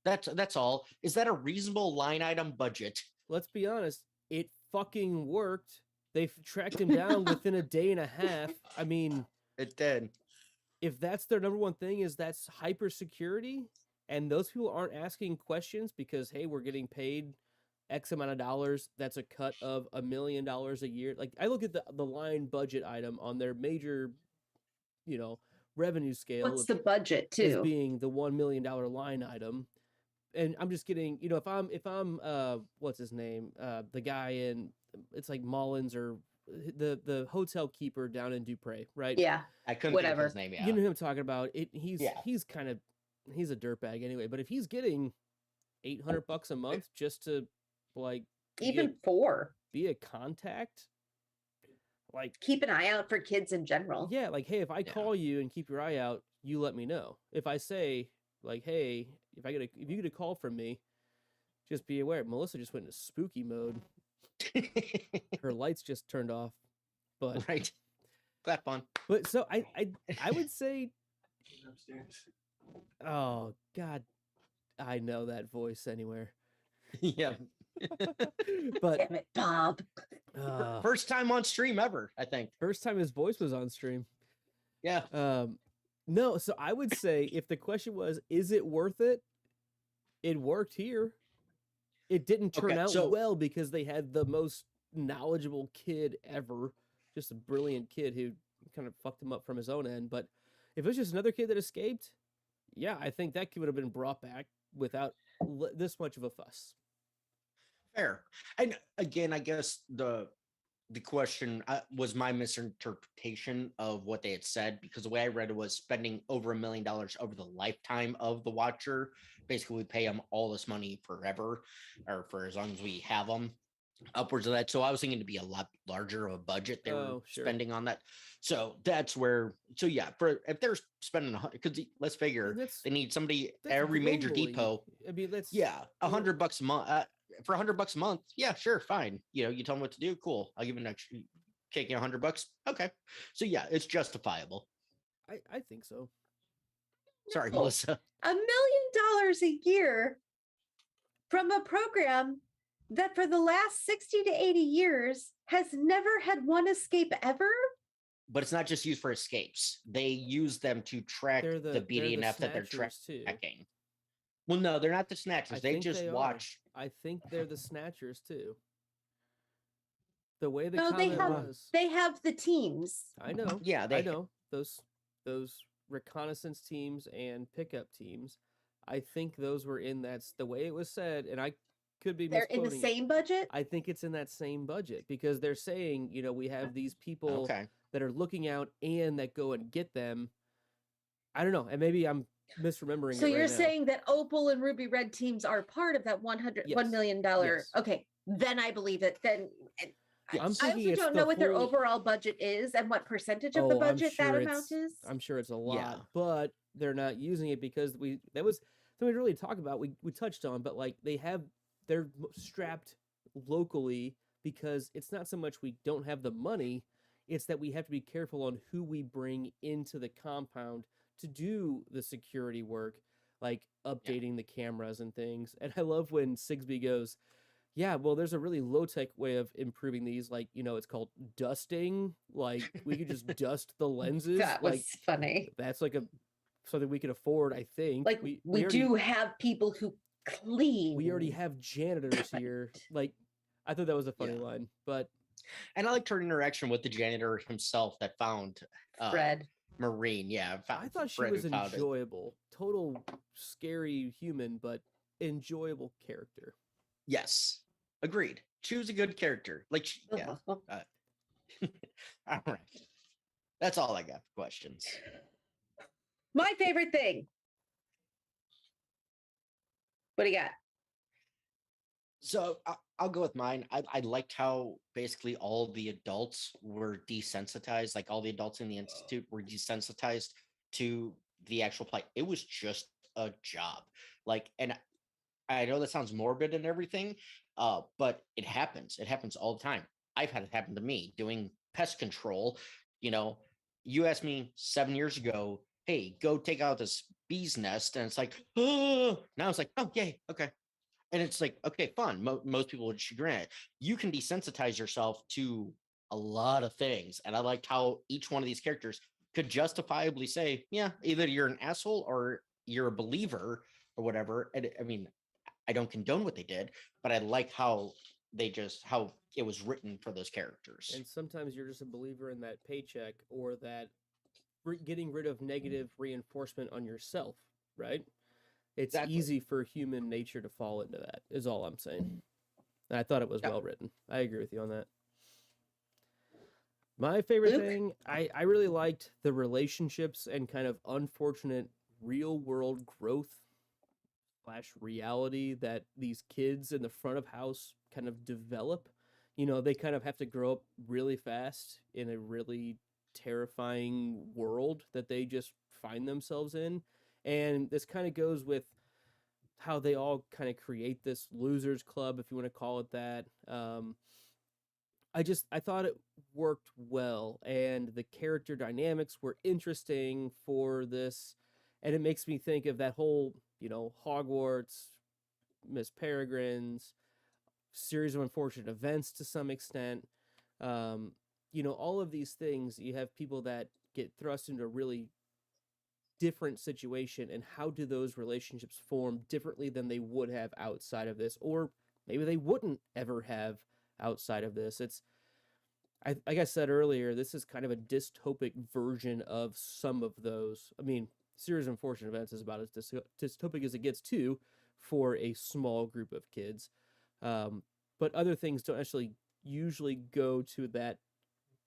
That's all. Is that a reasonable line item budget? Let's be honest, it fucking worked. They tracked him down within a day and a half. I mean, It did. if that's their number one thing, is that's hyper security, and those people aren't asking questions because, hey, we're getting paid X amount of dollars, that's a cut of $1 million a year. Like, I look at the line budget item on their major, revenue scale What's the budget as too? being the $1 million line item. And I'm just getting, if I'm what's his name? The guy in, it's like Mullins, or the hotel keeper down in Dupre, right? Yeah. I couldn't think Whatever. of his name. Yeah. You know who I'm talking about. He's Yeah. he's a dirtbag anyway. But if he's getting $800 a month just to like Even 4. be a contact, like, Keep an eye out for kids in general. yeah, like, hey, if I Yeah. call you and keep your eye out, you let me know. If I say, like, hey, if you get a call from me, just be aware. Melissa just went into spooky mode. Her lights just turned off. But Right. Clap on. so I would say, oh God, I know that voice anywhere. Yeah. But Damn it, Bob. First time on stream ever, I think. first time his voice was on stream. Yeah. No, so I would say, if the question was, is it worth it? It worked here. It didn't turn Okay, out so- well because they had the most knowledgeable kid ever, just a brilliant kid who kind of fucked him up from his own end. But if it was just another kid that escaped, yeah, I think that kid would have been brought back without this much of a fuss. Fair. And again, I guess the question was my misinterpretation of what they had said, because the way I read it was spending over $1 million over the lifetime of the Watcher. Basically, we pay them all this money forever, or for as long as we have them, upwards of that. So I was thinking to be a lot larger of a budget they were Oh, sure. spending on that. So that's where. So yeah, for if they're spending, because let's figure And that's- they need somebody that's every major globally. depot. I mean, that's Yeah, $100 a month. For $100 a month, yeah, sure, fine. You tell them what to do, cool. I'll give you an extra, kick you $100. Okay, so yeah, it's justifiable. I think so. Sorry, No. Melissa. $1 million a year from a program that for the last 60 to 80 years has never had one escape ever. But it's not just used for escapes. They use them to track They're the the BDNF that they're snatchers, too. tracking. Well, no, they're not the snatchers. I They think just they are. watch. I think they're the snatchers too. The way the No, they comment have was, they have the teams. I know, Yeah, they I know those reconnaissance teams and pickup teams. I think those were in that's the way it was said, and I could be They're in the misquoting it. same budget. I think it's in that same budget because they're saying, we have these people Okay. that are looking out and that go and get them. I don't know, and maybe I'm misremembering. So it you're right now. saying that Opal and Ruby Red teams are part of that $1 Yes. million. Yes. Okay, then I believe it. Then Yeah, I'm I thinking also it's don't the know what their whole- overall budget is and what percentage of the Oh, I'm budget that sure amount is. I'm sure it's a lot, Yeah. but they're not using it because that was something we really talk about. We touched on, but like they're strapped locally because it's not so much we don't have the money, it's that we have to be careful on who we bring into the compound to do the security work, like updating the cameras and things. And I love when Sigsby goes, yeah, well, there's a really low-tech way of improving these. Like, it's called dusting. Like, we could just dust the lenses. That was Like, funny. that's like something we could afford, I think. Like we already- do have people who clean. We already have janitors here. Like, I thought that was a funny Yeah. line. But And I liked her interaction with the janitor himself that found Fred. Marine. Yeah, I thought she Fred was who found it. enjoyable. Total scary human, but enjoyable character. Yes, agreed. She was a good character. Like, yeah. All right. That's all I got for questions. My favorite thing. What do you got? So I'll go with mine. I liked how basically all the adults were desensitized. Like all the adults in the institute were desensitized to the actual plight. It was just a job. Like, and I know that sounds morbid and everything, but it happens. It happens all the time. I've had it happen to me doing pest control. You asked me 7 years ago, hey, go take out this bee's nest. And it's like, oh, now it's like, oh, yay. Okay. And it's like, okay, fun. Most people would chagrin it. You can desensitize yourself to a lot of things. And I liked how each one of these characters could justifiably say, yeah, either you're an asshole or you're a believer or whatever. And I mean, I don't condone what they did, but I like how how it was written for those characters. And sometimes you're just a believer in that paycheck or that getting rid of negative reinforcement on yourself, right? It's Exactly. easy for human nature to fall into that, is all I'm saying. And I thought it was Yeah. well written. I agree with you on that. My favorite Luke? thing, I really liked the relationships and kind of unfortunate real world growth / reality that these kids in the front of house kind of develop. You know, they kind of have to grow up really fast in a really terrifying world that they just find themselves in. And this kind of goes with how they all kind of create this losers club, if you want to call it that. I thought it worked well, and the character dynamics were interesting for this, and it makes me think of that whole, you know, Hogwarts, Miss Peregrine's series of unfortunate events to some extent. You know, all of these things, you have people that get thrust into a really different situation, and how do those relationships form differently than they would have outside of this, or maybe they wouldn't ever have outside of this. It's like I said earlier, this is kind of a dystopic version of some of those. I mean, series of unfortunate events is about as dystopic as it gets too, for a small group of kids. But other things don't actually usually go to that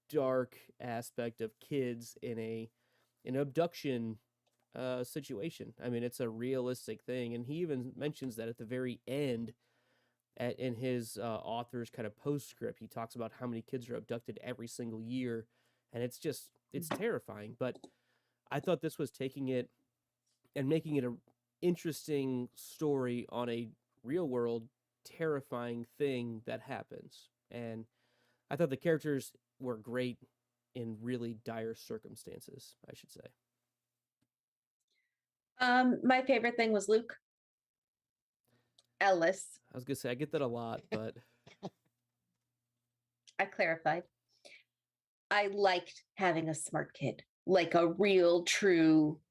dark aspect of kids in an abduction situation. I mean, it's a realistic thing, and he even mentions that at the very end. In his author's kind of postscript, he talks about how many kids are abducted every single year, and it's terrifying. But I thought this was taking it and making it a interesting story on a real world terrifying thing that happens. And I thought the characters were great in really dire circumstances, I should say. My favorite thing was Luke Ellis. I was gonna say I get that a lot, but I clarified. I liked having a smart kid, like a real, true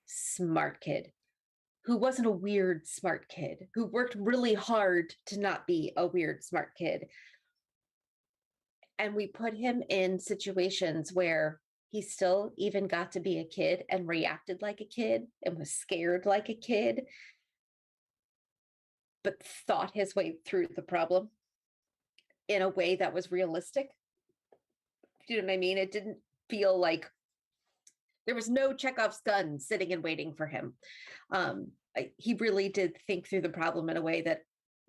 smart kid who wasn't a weird smart kid, who worked really hard to not be a weird smart kid. And we put him in situations where he still even got to be a kid and reacted like a kid and was scared like a kid, but thought his way through the problem in a way that was realistic. Do you know what I mean? It didn't feel like there was no Chekhov's gun sitting and waiting for him. He really did think through the problem in a way that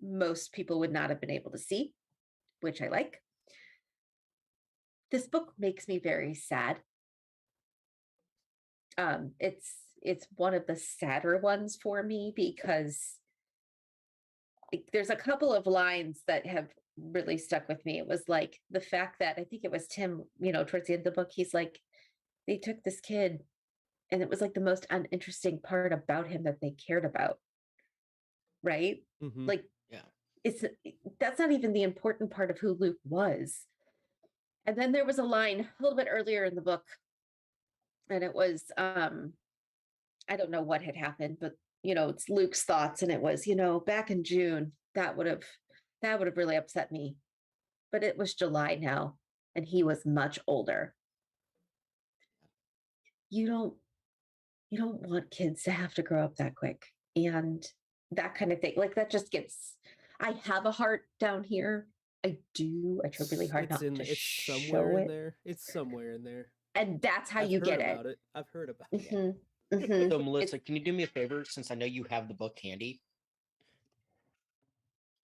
most people would not have been able to see, which I like. This book makes me very sad. It's one of the sadder ones for me because there's a couple of lines that have really stuck with me. It was like the fact that I think it was Tim, you know, towards the end of the book, he's like, they took this kid and it was like the most uninteresting part about him that they cared about. Right? Mhm. Like, Yeah. That's not even the important part of who Luke was. And then there was a line a little bit earlier in the book, and it was, I don't know what had happened, but you know, it's Luke's thoughts, and it was, you know, back in June, that would have really upset me. But it was July now, and he was much older. You don't want kids to have to grow up that quick. And that kind of thing. Like that just gets, I have a heart down here. I do. I try really hard not to it's show somewhere in it. there. It's somewhere in there. And that's how I've you heard get about it. I've heard about it. Mhm, mhm. So, Melissa, can you do me a favor since I know you have the book handy?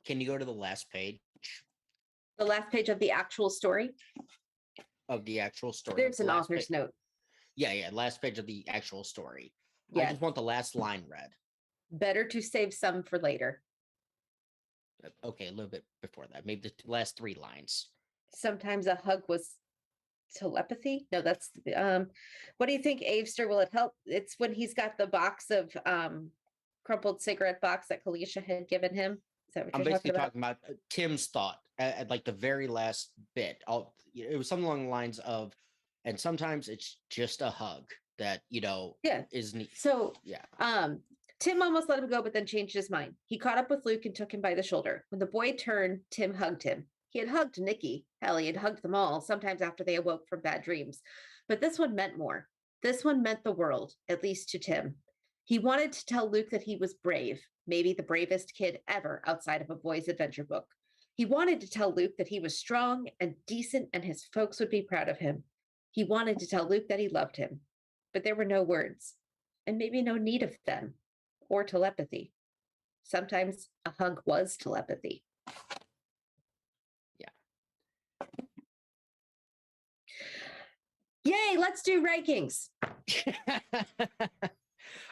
Can you go to the last page The last page of the actual story, of the actual story? there's The an last author's pa- note. Yeah, last page of the actual story. I Yeah. just want the last line read. Better to save some for later. Okay, a little bit before that, maybe the last 3 lines. Sometimes a hug was telepathy. No, that's what do you think, Avester? Will it help? It's when he's got the box of crumpled cigarette box that Kalisha had given him. Is that what I'm you're basically talking about? talking about Tim's thought at like the very last bit. It was something along the lines of And sometimes it's just a hug that, Yeah. is neat. So Yeah. Tim almost let him go, but then changed his mind. He caught up with Luke and took him by the shoulder. When the boy turned, Tim hugged him. He had hugged Nikki. Hell, he had hugged them all, sometimes after they awoke from bad dreams. But this one meant more. This one meant the world, at least to Tim. He wanted to tell Luke that he was brave, maybe the bravest kid ever outside of a boy's adventure book. He wanted to tell Luke that he was strong and decent and his folks would be proud of him. He wanted to tell Luke that he loved him, but there were no words, and maybe no need of them, or telepathy. Sometimes a hug was telepathy. Yeah. Yay, let's do rankings.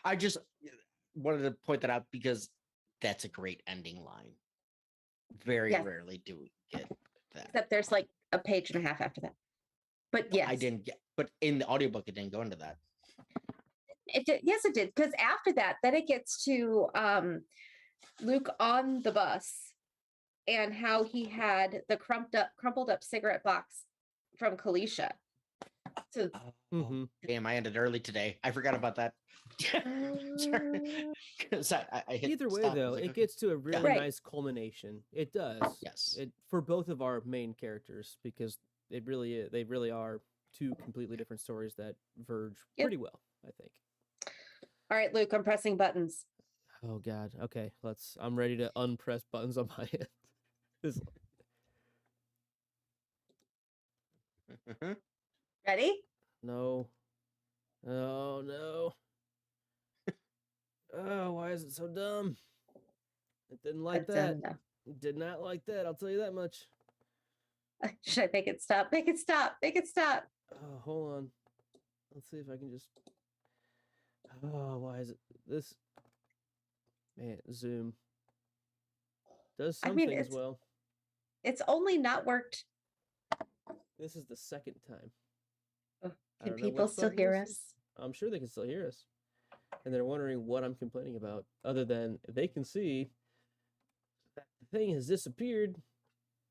I just wanted to point that out because that's a great ending line. Very Yes. rarely do we get that. Except there's like a page and a half after that. But yes, I didn't get, but in the audiobook, it didn't go into that. it did. Yes, it did. Because after that, then it gets to Luke on the bus and how he had the crumpled up cigarette box from Kalisha. So Mhm. Damn, I ended early today. I forgot about that. Because I hit Either way, stop. I though, was like, it okay. gets to a really Right. nice culmination. It does. Yes. It for both of our main characters because they really are two completely different stories that verge Yep. pretty well, I think. all right, Luke, I'm pressing buttons. Oh God. Okay, I'm ready to unpress buttons on my end. This, Mhm. Ready? no. Oh no. Oh, why is it so dumb? It didn't like that. No. Did not like that. I'll tell you that much. Should I make it stop? Make it stop. Make it stop. Oh, hold on. Let's see if I can just. Oh, why is it this? Man, Zoom does I some mean, things it's- well. It's only not worked. This is the second time. Oh, I can don't know people which still button hear this is. us? I'm sure they can still hear us, and they're wondering what I'm complaining about. Other than they can see that the thing has disappeared.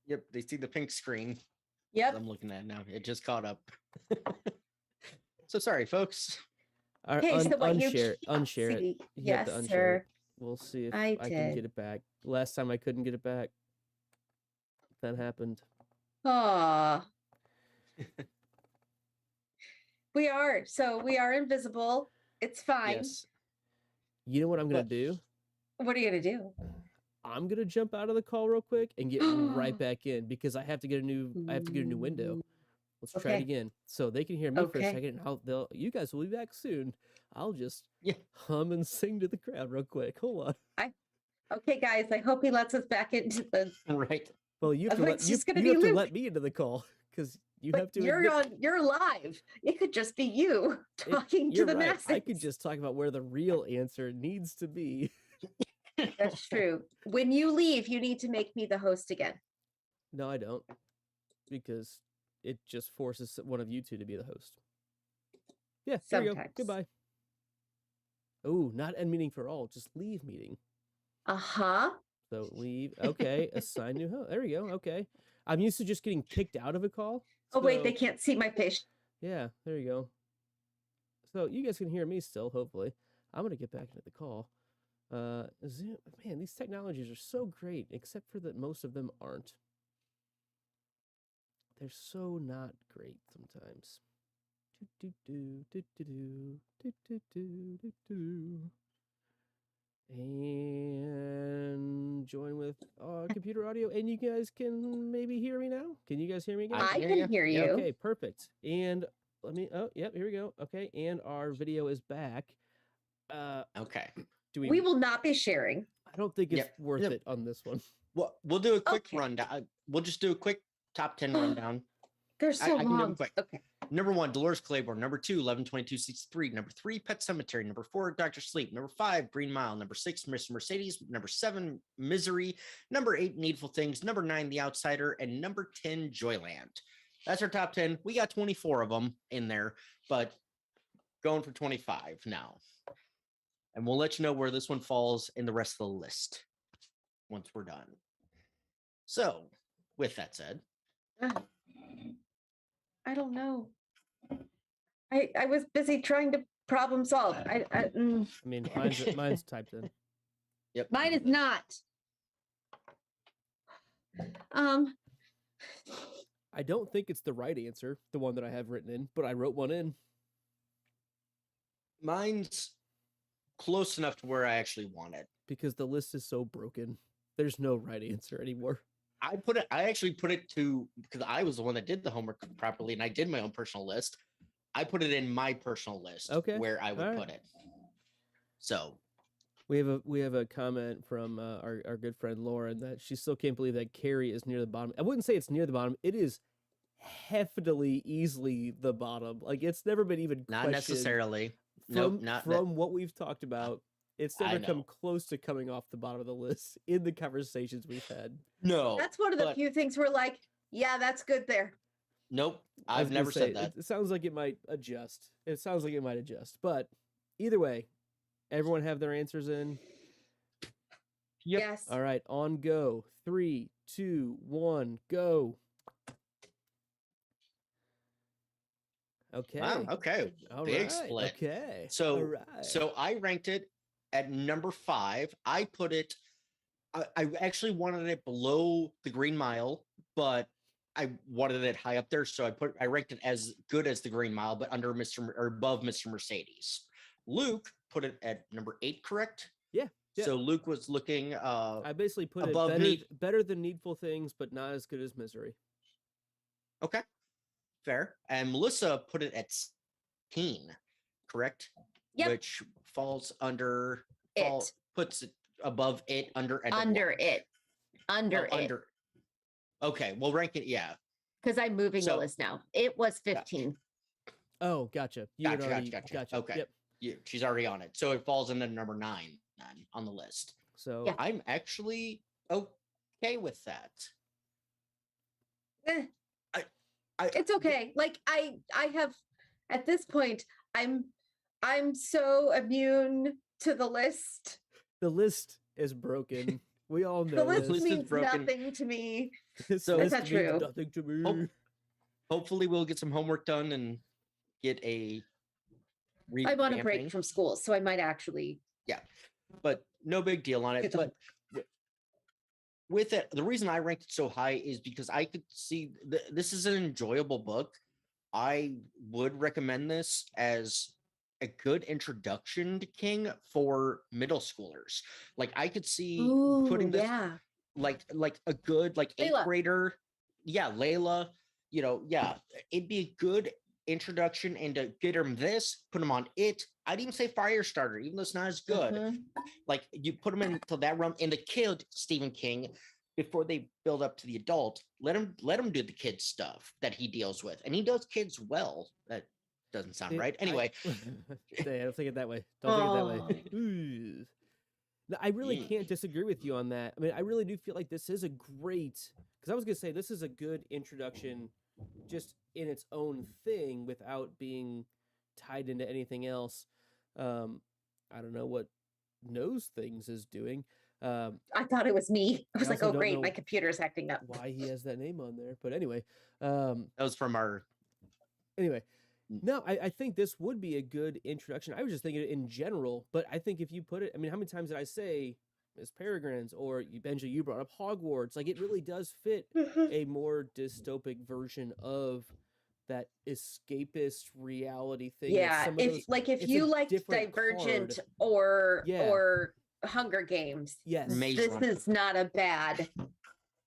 Yep, they see the pink screen. Yep. I'm looking at it now. It just caught up. So sorry, folks. Or Okay, so what you unshare, can't unshare it. see- You have Yes, to unshare sir. it. We'll see if I I can did. get it back. Last time I couldn't get it back. That happened. Aw. We are invisible. It's fine. Yes. You know what I'm gonna But- do? What are you gonna do? I'm gonna jump out of the call real quick and get right back in because I have to get a new window. Let's try it Okay. again so they can hear me for a Okay. second. And you guys will be back soon. I'll just Yeah. hum and sing to the crowd real quick. Hold on. Okay, guys. I hope he lets us back into the. Right. Well, you have to Oh, let it's just gonna you be have to Luke. let me into the call because you But have to. you're admit- You're live. It could just be you talking to You're the right. masses. I could just talk about where the real answer needs to be. That's true. When you leave, you need to make me the host again. No, I don't, because it just forces one of you two to be the host. Yeah, there we go. Sometimes. Goodbye. Oh, not end meeting for all, just leave meeting. Uh-huh. So leave. Okay, assign new host. There we go. Okay, I'm used to just getting kicked out of a call. Oh wait, they so- can't see my face. Yeah, there you go. So you guys can hear me still, hopefully. I'm gonna get back into the call. Zoom, man, these technologies are so great, except for that most of them aren't. They're so not great sometimes. And join with computer audio, and you guys can maybe hear me now. Can you guys hear me again? I hear can ya. hear you. Yeah, okay, perfect. And let me. Oh, yep. Here we go. Okay, and our video is back. Okay. Do we? We will not be sharing. I don't think it's Yep, worth yep. it on this one. Well, we'll do a quick Okay. rundown. We'll just do a quick top 10 rundown. They're so I can do them long. quick. Okay. Number 1, Dolores Claiborne. Number 2, 11/22/63. Number 3, Pet Cemetery. Number 4, Dr. Sleep. Number 5, Green Mile. Number 6, Miss Mercedes. Number 7, Misery. Number 8, Needful Things. Number 9, The Outsider. And number 10, Joyland. That's our top 10. We got 24 of them in there, but going for 25 now. And we'll let you know where this one falls in the rest of the list once we're done. So, with that said, I don't know. I was busy trying to problem solve. I mean, mine's typed in. Yep. Mine is not. I don't think it's the right answer, the one that I have written in, but I wrote one in. Mine's close enough to where I actually want it. Because the list is so broken. There's no right answer anymore. I actually put it to, because I was the one that did the homework properly and I did my own personal list. I put it in my personal list where I would put it. So we have a comment from our good friend Lauren that she still can't believe that Carrie is near the bottom. I wouldn't say it's near the bottom. It is heftily, easily the bottom. Like it's never been even not necessarily. From what we've talked about, it's never come close to coming off the bottom of the list in the conversations we've had. No, that's one of the few things we're like, yeah, that's good there. Nope, I've never said that. It sounds like it might adjust. But either way, everyone have their answers in. Yep. Yes. All right, on go. 3, 2, 1, go. Okay. Wow, okay. All Big right. split. Okay. So I ranked it at number 5. I put it. I actually wanted it below the Green Mile, but I wanted it high up there, so I ranked it as good as the Green Mile, but above Mr. Mercedes. Luke put it at number 8, correct? Yeah. So Luke was looking. I basically put above it better than Needful Things, but not as good as Misery. Okay, fair. And Melissa put it at 16, correct? Yep. Which falls under it. Puts it above it, under it. Okay, we'll rank it. Yeah, because I'm moving the list now. It was 15. Oh, gotcha. Gotcha. Okay. Yep. She's already on it, so it falls into number 9 then on the list. So I'm actually okay with that. It's okay. Like I have at this point, I'm so immune to the list. The list is broken. We all know the list this. means nothing to me. So is that true? Nothing to me. Hopefully, we'll get some homework done and get a. I'm on a break from school, so I might actually. Yeah, but no big deal on it. But with it, the reason I ranked it so high is because I could see this is an enjoyable book. I would recommend this as a good introduction to King for middle schoolers. Like I could see putting this like a good 8th grader. Yeah, Layla, it'd be a good introduction, and to get him put him on it. I'd even say Firestarter, even though it's not as good. Like you put him into that realm, and the kid Stephen King, before they build up to the adult, let him do the kid stuff that he deals with, and he does kids well. That doesn't sound right. Anyway, I don't think it that way. Don't think it that way. No, I really can't disagree with you on that. I mean, I really do feel like this is a great, because I was gonna say this is a good introduction, just in its own thing without being tied into anything else. I don't know what Knows Things is doing. I thought it was me. I was like, oh great, my computer's acting up. Why he has that name on there. But anyway. That was from our... Anyway. No, I think this would be a good introduction. I was just thinking in general, but I think if you put it... I mean, how many times did I say Miss Peregrine's, or Benji, you brought up Hogwarts? Like, it really does fit a more dystopic version of that escapist reality thing. Yeah, if you liked Divergent or Hunger Games, yes, this is not a bad.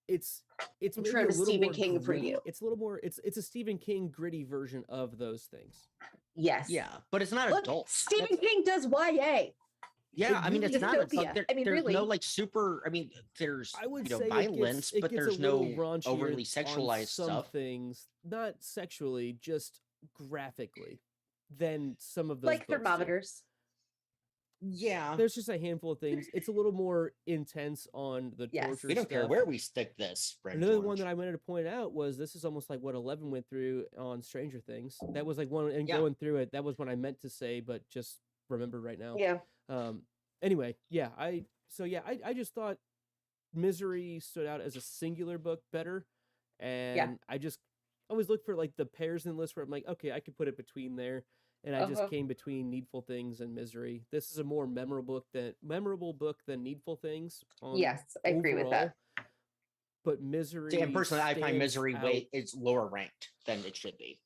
It's intro to Stephen King for you. It's a little more. It's a Stephen King gritty version of those things. Yes. Yeah, but it's not adult. Stephen King does YA. Yeah, I mean, it's not. There's really, no super. I mean, there's I would say violence, but there's no overly some sexualized stuff. Things, not sexually, just graphically, than some of those like Thermometers. Yeah, there's just a handful of things. It's a little more intense on the torture. We don't care where we stick this. Another one that I wanted to point out was this is almost like what 11 went through on Stranger Things. That was like one, and going through it, that was what I meant to say, but just remember right now. Yeah. Anyway, I just thought Misery stood out as a singular book better, and always look for like the pairs in the list where I'm like, okay, I could put it between there, and I just Uh-huh. came between Needful Things and Misery. This is a more memorable book than Needful Things. Yes, I agree with that. overall, But Misery. See, and personally, I find stands Misery out. weight is lower ranked than it should be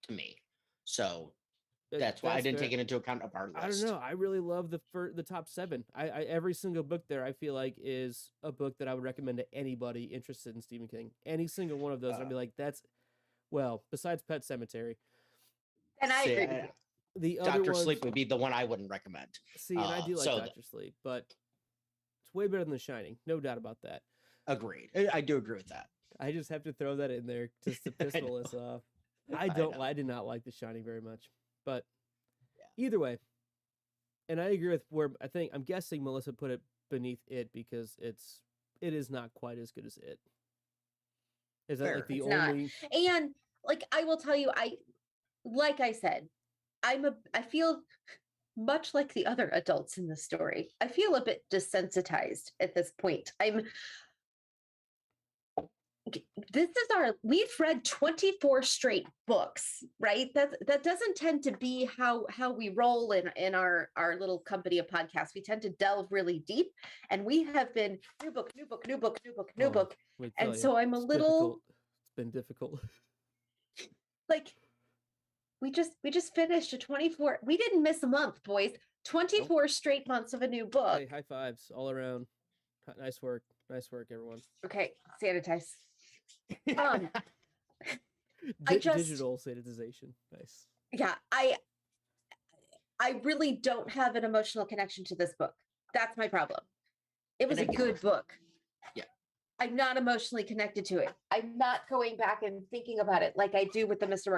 to me. So that's why I didn't fair. take it into account of our list. I don't know. I really love the top 7. I every single book there I feel like is a book that I would recommend to anybody interested in Stephen King. Any single one of those, I'd be like, that's besides Pet Cemetery. And I See, agree with you. The other Doctor ones, Sleep would be the one I wouldn't recommend. see, and I do like so Doctor Sleep, but it's way better than The Shining, no doubt about that. Agreed. I do agree with that. I just have to throw that in there just to piss I Melissa off. I know. I did not like The Shining very much, but either way, and I agree with where I'm guessing Melissa put it beneath it because it is not quite as good as it. Is that Fair. like the It's not. only? And like I will tell you, like I said, I feel much like the other adults in the story. I feel a bit desensitized at this point. We've read 24 straight books, right? That doesn't tend to be how we roll in our little company of podcasts. We tend to delve really deep, and we have been new book. Oh, book. Wait, And tell ya, so I'm a it's little difficult. It's been difficult. like we just finished a 24. We didn't miss a month, boys. 24 straight months of a new book. Hey, high fives all around. Nice work, everyone. Okay, sanitize. I just- Digital sanitization. Nice. Yeah, I really don't have an emotional connection to this book. That's my problem. It was a And I- good book. Yeah. I'm not emotionally connected to it. I'm not going back and thinking about it like I do with the Mr.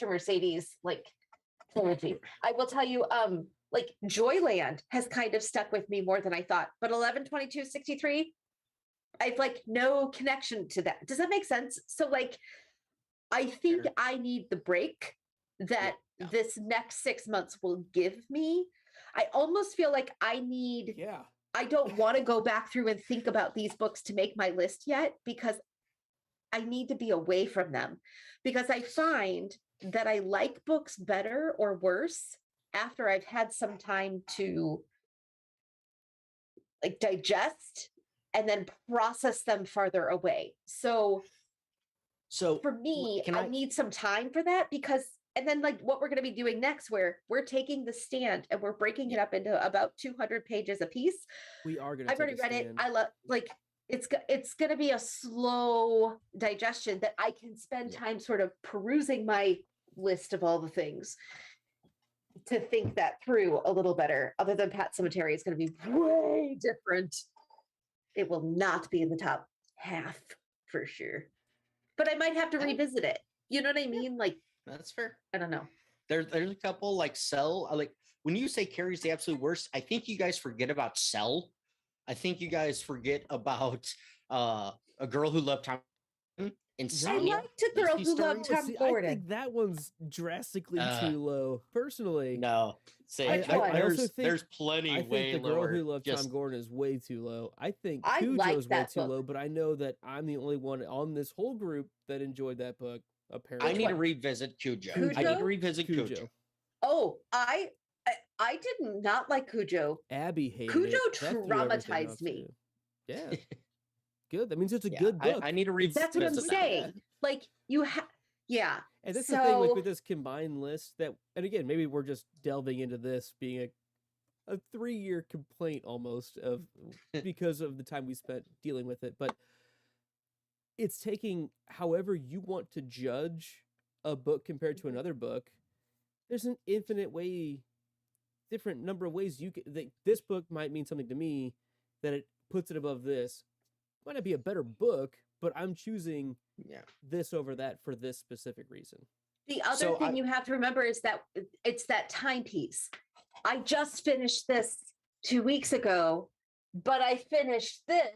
Mercedes like trilogy. I will tell you, like Joyland has kind of stuck with me more than I thought. But 11/22/63, I've like no connection to that. Does that make sense? So like, I think Sure. I need the break that Yeah. this next 6 months will give me. I almost feel like Yeah. I don't want to go back through and think about these books to make my list yet because I need to be away from them. Because I find that I like books better or worse after I've had some time to like digest and then process them farther away. So So for me, can I need some time for that because, and then like what we're going to be doing next, where we're taking The Stand and we're breaking it up into about 200 pages a piece. We are gonna. I've already read it. I love like it's going to be a slow digestion that I can spend Yeah. time sort of perusing my list of all the things to think that through a little better. Other than Pet Cemetery, it's going to be way different. It will not be in the top half for sure. But I might have to revisit it. You know what I mean? Like, that's fair. I don't know. There's a couple like Cell. Like when you say Carrie's the absolute worst, I think you guys forget about Cell. I think you guys forget about A Girl Who Loved Tom. I Insomnia. liked A Girl Those Who two Loved stories? Tom I Gordon. think that one's drastically Uh, too low. Personally, No, say I there's also think- there's plenty I think way The Girl lower. Who Loved Just- Tom Gordon is way too low. I think I Cujo's like way that too book. low, but I know that I'm the only one on this whole group that enjoyed that book. Apparently, I need to one? revisit Cujo. I need Cujo? to revisit Cujo. Oh, I did not like Cujo. Abby hated Cujo it. That threw everything traumatized off, me. too. Yeah, good. That means it's a Yeah, good book. I need to revisit. That's what I'm that. saying. Like you have, yeah. And that's the thing, like So- with this combined list that, and again, maybe we're just delving into this being a 3-year complaint almost of because of the time we spent dealing with it, but it's taking however you want to judge a book compared to another book. There's an different number of ways you could. This book might mean something to me that it puts it above this. Might not be a better book, but I'm choosing Yeah. this over that for this specific reason. The other So thing I- you have to remember is that it's that timepiece. I just finished this 2 weeks ago, but I finished this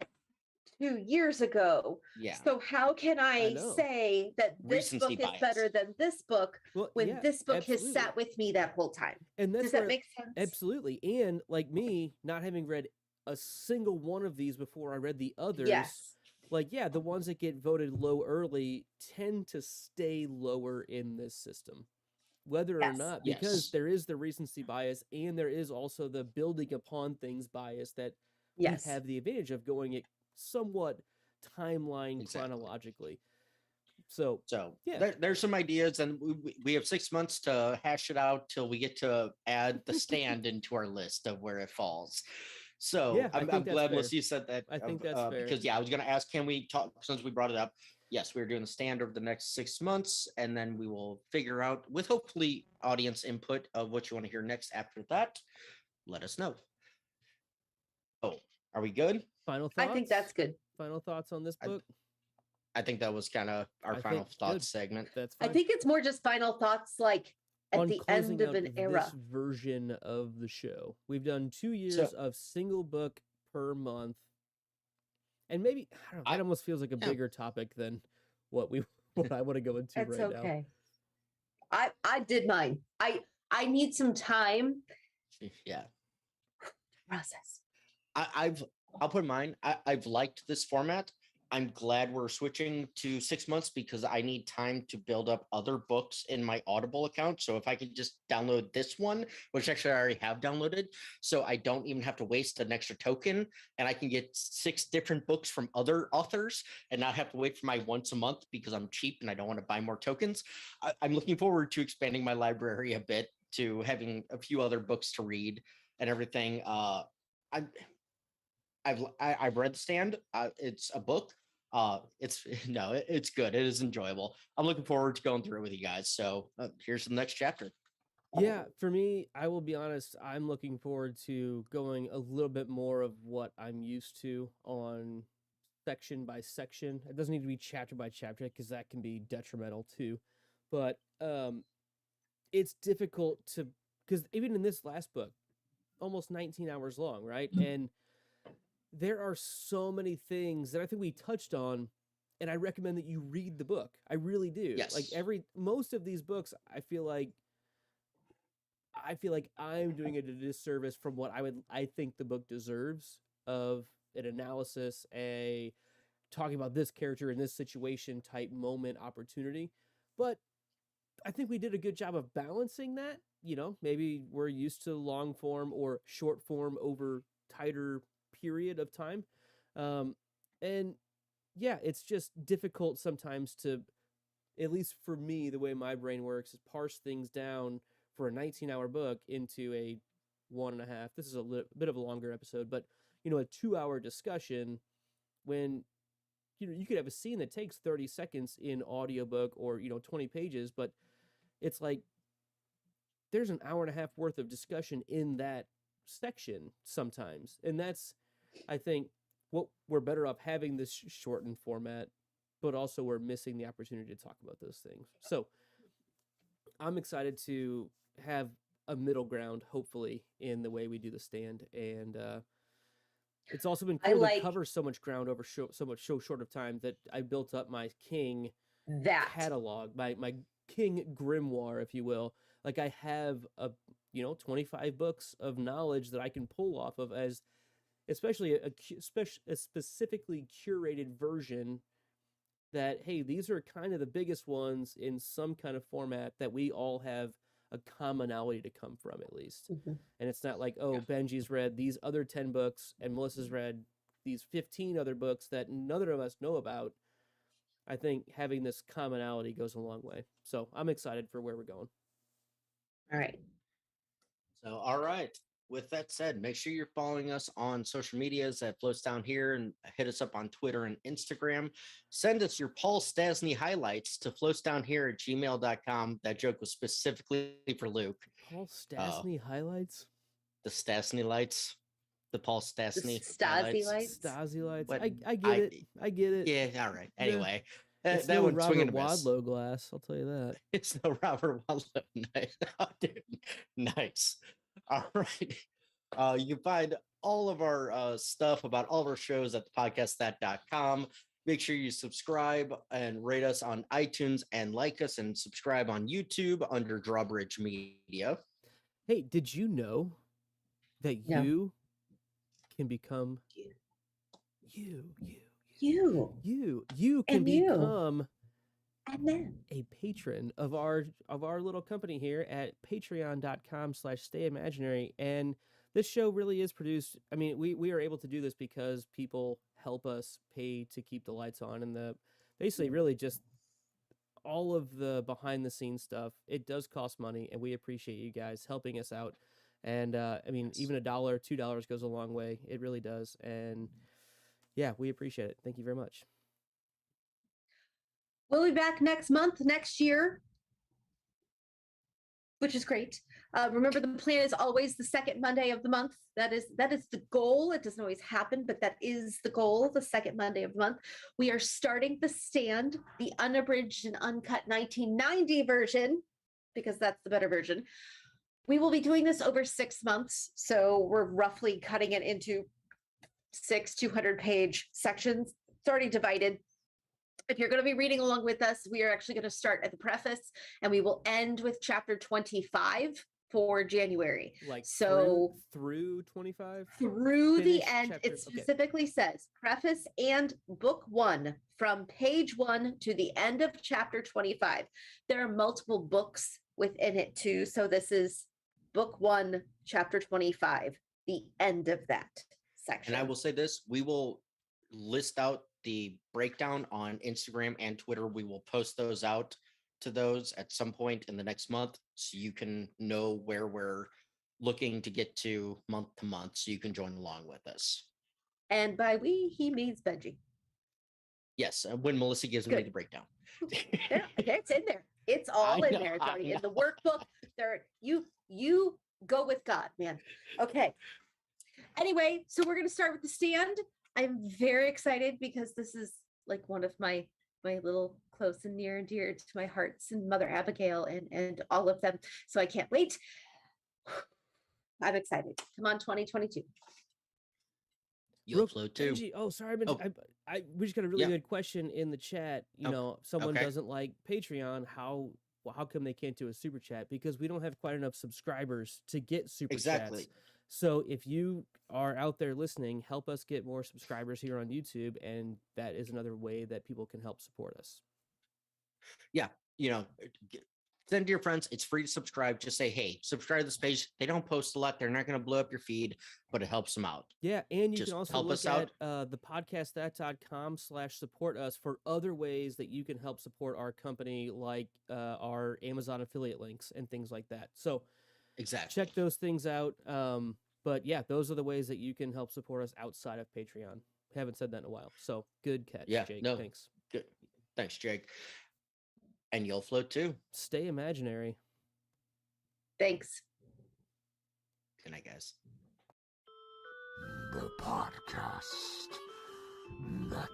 2 years ago. Yeah. So how can I know. say that this Recency book is better bias. than this book Well, when yeah, this book absolutely. has sat with me that whole time? And that's Does that where- make sense? absolutely. And like me, not having read a single one of these before I read the others, Yes. like, yeah, the ones that get voted low early tend to stay lower in this system, whether or Yes. not, because Yes. there is the recency bias and there is also the building upon things bias that Yes. we have the advantage of going it somewhat timeline Exactly. chronologically. So So Yeah. there's some ideas, and we have 6 months to hash it out till we get to add the stand into our list of where it falls. So Yeah, I I'm think that's glad fair. Melissa you said that. I think that's fair. Because I was going to ask, can we talk since we brought it up? Yes, we're doing the stand over the next 6 months, and then we will figure out with hopefully audience input of what you want to hear next. After that, let us know. Oh, are we good? Final thoughts. I think that's good. Final thoughts on this I- book. I think that was kind of our I final think- thoughts good. segment. That's I fine. think it's more just final thoughts, like at On the closing end of out an era. this version of the show. We've done 2 years So- of single book per month, and maybe I don't know, that almost feels like a yeah. bigger topic than what I want to go into It's right now. okay. I did mine. I need some time Yeah. to process. I'll put mine. I've liked this format. I'm glad we're switching to 6 months because I need time to build up other books in my Audible account. So if I could just download this one, which actually I already have downloaded, so I don't even have to waste an extra token, and I can get 6 different books from other authors and not have to wait for my once a month because I'm cheap and I don't want to buy more tokens. I'm looking forward to expanding my library a bit, to having a few other books to read and everything. I've read The Stand. It's a book. It's good. It is enjoyable. I'm looking forward to going through it with you guys. So here's the next chapter. Yeah, for me, I will be honest, I'm looking forward to going a little bit more of what I'm used to on section by section. It doesn't need to be chapter by chapter because that can be detrimental too. But it's difficult to, because even in this last book, almost 19 hours long, right? And there are so many things that I think we touched on, and I recommend that you read the book. I really do. Yes. Like most of these books, I feel like I'm doing it a disservice from what I think the book deserves of an analysis, a talking about this character in this situation type moment opportunity. But I think we did a good job of balancing that. Maybe we're used to long form or short form over tighter period of time. And yeah, it's just difficult sometimes to, at least for me, the way my brain works is parse things down for a 19-hour book into a 1.5. This is a bit of a longer episode, but a 2-hour discussion when you could have a scene that takes 30 seconds in audiobook or 20 pages, but it's like there's an hour and a half worth of discussion in that section sometimes. And that's, I think, what we're better off having this shortened format, but also we're missing the opportunity to talk about those things. So I'm excited to have a middle ground, hopefully, in the way we do The Stand. And it's also been cool to cover so much ground over so short of time that I built up my King catalog, my King grimoire, if you will. Like I have 25 books of knowledge that I can pull off of, as especially a specifically curated version that, hey, these are kind of the biggest ones in some kind of format that we all have a commonality to come from, at least. Mm-hmm. And it's not like, oh, Benji's read these other 10 books and Melissa's read these 15 other books that none of us know about. I think having this commonality goes a long way. So I'm excited for where we're going. All right. So, all right. With that said, make sure you're following us on social medias at Floats Down Here, and hit us up on Twitter and Instagram. Send us your Paul Stasny highlights to floatsdownhere@gmail.com. That joke was specifically for Luke. Paul Stasny highlights? The Stasny lights. The Paul Stasny Stasi lights. Stasi lights. What? I get it. I get it. Yeah, all right. Yeah. Anyway, It's that no one Robert swinging a miss. Wadlow glass, I'll tell you that. It's no Robert Wadlow. Nice. Oh, dude. Nice. All right. You can find all of our stuff about all of our shows at thepodcastthat.com. Make sure you subscribe and rate us on iTunes, and like us and subscribe on YouTube under Drawbridge Media. Hey, did you know that Yeah. you can become you? You you can And you. become and them. a patron of our little company here at patreon.com/stayimaginary. And this show really is produced. I mean, we are able to do this because people help us pay to keep the lights on, and the basically really just all of the behind the scenes stuff. It does cost money, and we appreciate you guys helping us out. And I mean, even $1, $2 goes a long way. It really does. And yeah, we appreciate it. Thank you very much. We'll be back next month, next year, which is great. Remember, the plan is always the second Monday of the month. That is the goal. It doesn't always happen, but that is the goal, the second Monday of the month. We are starting The Stand, the unabridged and uncut 1990 version, because that's the better version. We will be doing this over 6 months. So we're roughly cutting it into 6 200-page sections. It's already divided. If you're going to be reading along with us, we are actually going to start at the preface, and we will end with chapter 25 for January. Like So through 25? through the Finish end, chapter- it okay. specifically says preface and book 1 from page 1 to the end of chapter 25. There are multiple books within it too. So this is book 1, chapter 25, the end of that section. And I will say this, we will list out the breakdown on Instagram and Twitter. We will post those out to those at some point in the next month, so you can know where we're looking to get to month, so you can join along with us. And by we, he means Benji. Yes, when Melissa gives me Good. the breakdown. There, it's in there. It's all in know, there. It's I already in the know. workbook. There, you go with God, man. Okay. Anyway, so we're gonna start with The Stand. I'm very excited because this is like one of my little close and near and dear to my hearts, and Mother Abigail and all of them. So I can't wait. I'm excited. Come on, 2022. You'll Real- flow too. Benji, oh, sorry, Oh. we just got a really Yeah. good question in the chat. You Oh, know, someone okay. doesn't like Patreon. How come they can't do a super chat? Because we don't have quite enough subscribers to get super Exactly. chats. So if you are out there listening, help us get more subscribers here on YouTube, and that is another way that people can help support us. You know, send to your friends. It's free to subscribe. Just say, hey, subscribe to this page. They don't post a lot. They're not going to blow up your feed, but it helps them out. Yeah, and you Just can also help look us out. at thepodcastthat.com/support us for other ways that you can help support our company, like our Amazon affiliate links and things like that. So Exactly. check those things out. But yeah, those are the ways that you can help support us outside of Patreon. Haven't said that in a while. So good catch, Yeah, Jake. no. Thanks. Good. Thanks, Jake. And you'll float too. Stay imaginary. Thanks. Good night, guys. The podcast that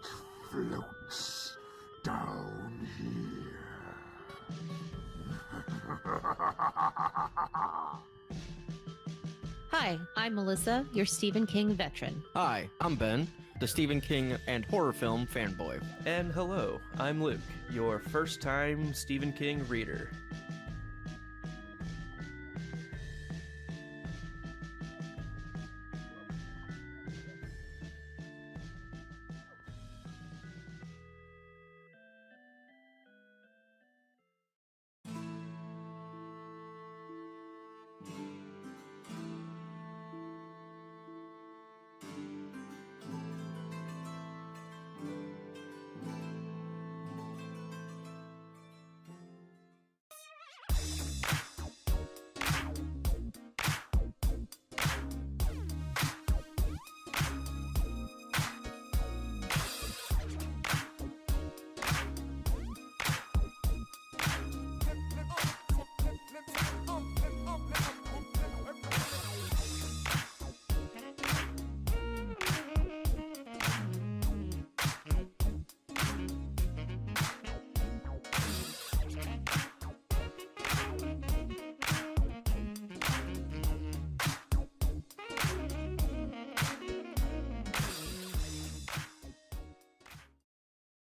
floats down here. Hi, I'm Melissa, your Stephen King veteran. Hi, I'm Ben, the Stephen King and horror film fanboy. And hello, I'm Luke, your first time Stephen King reader.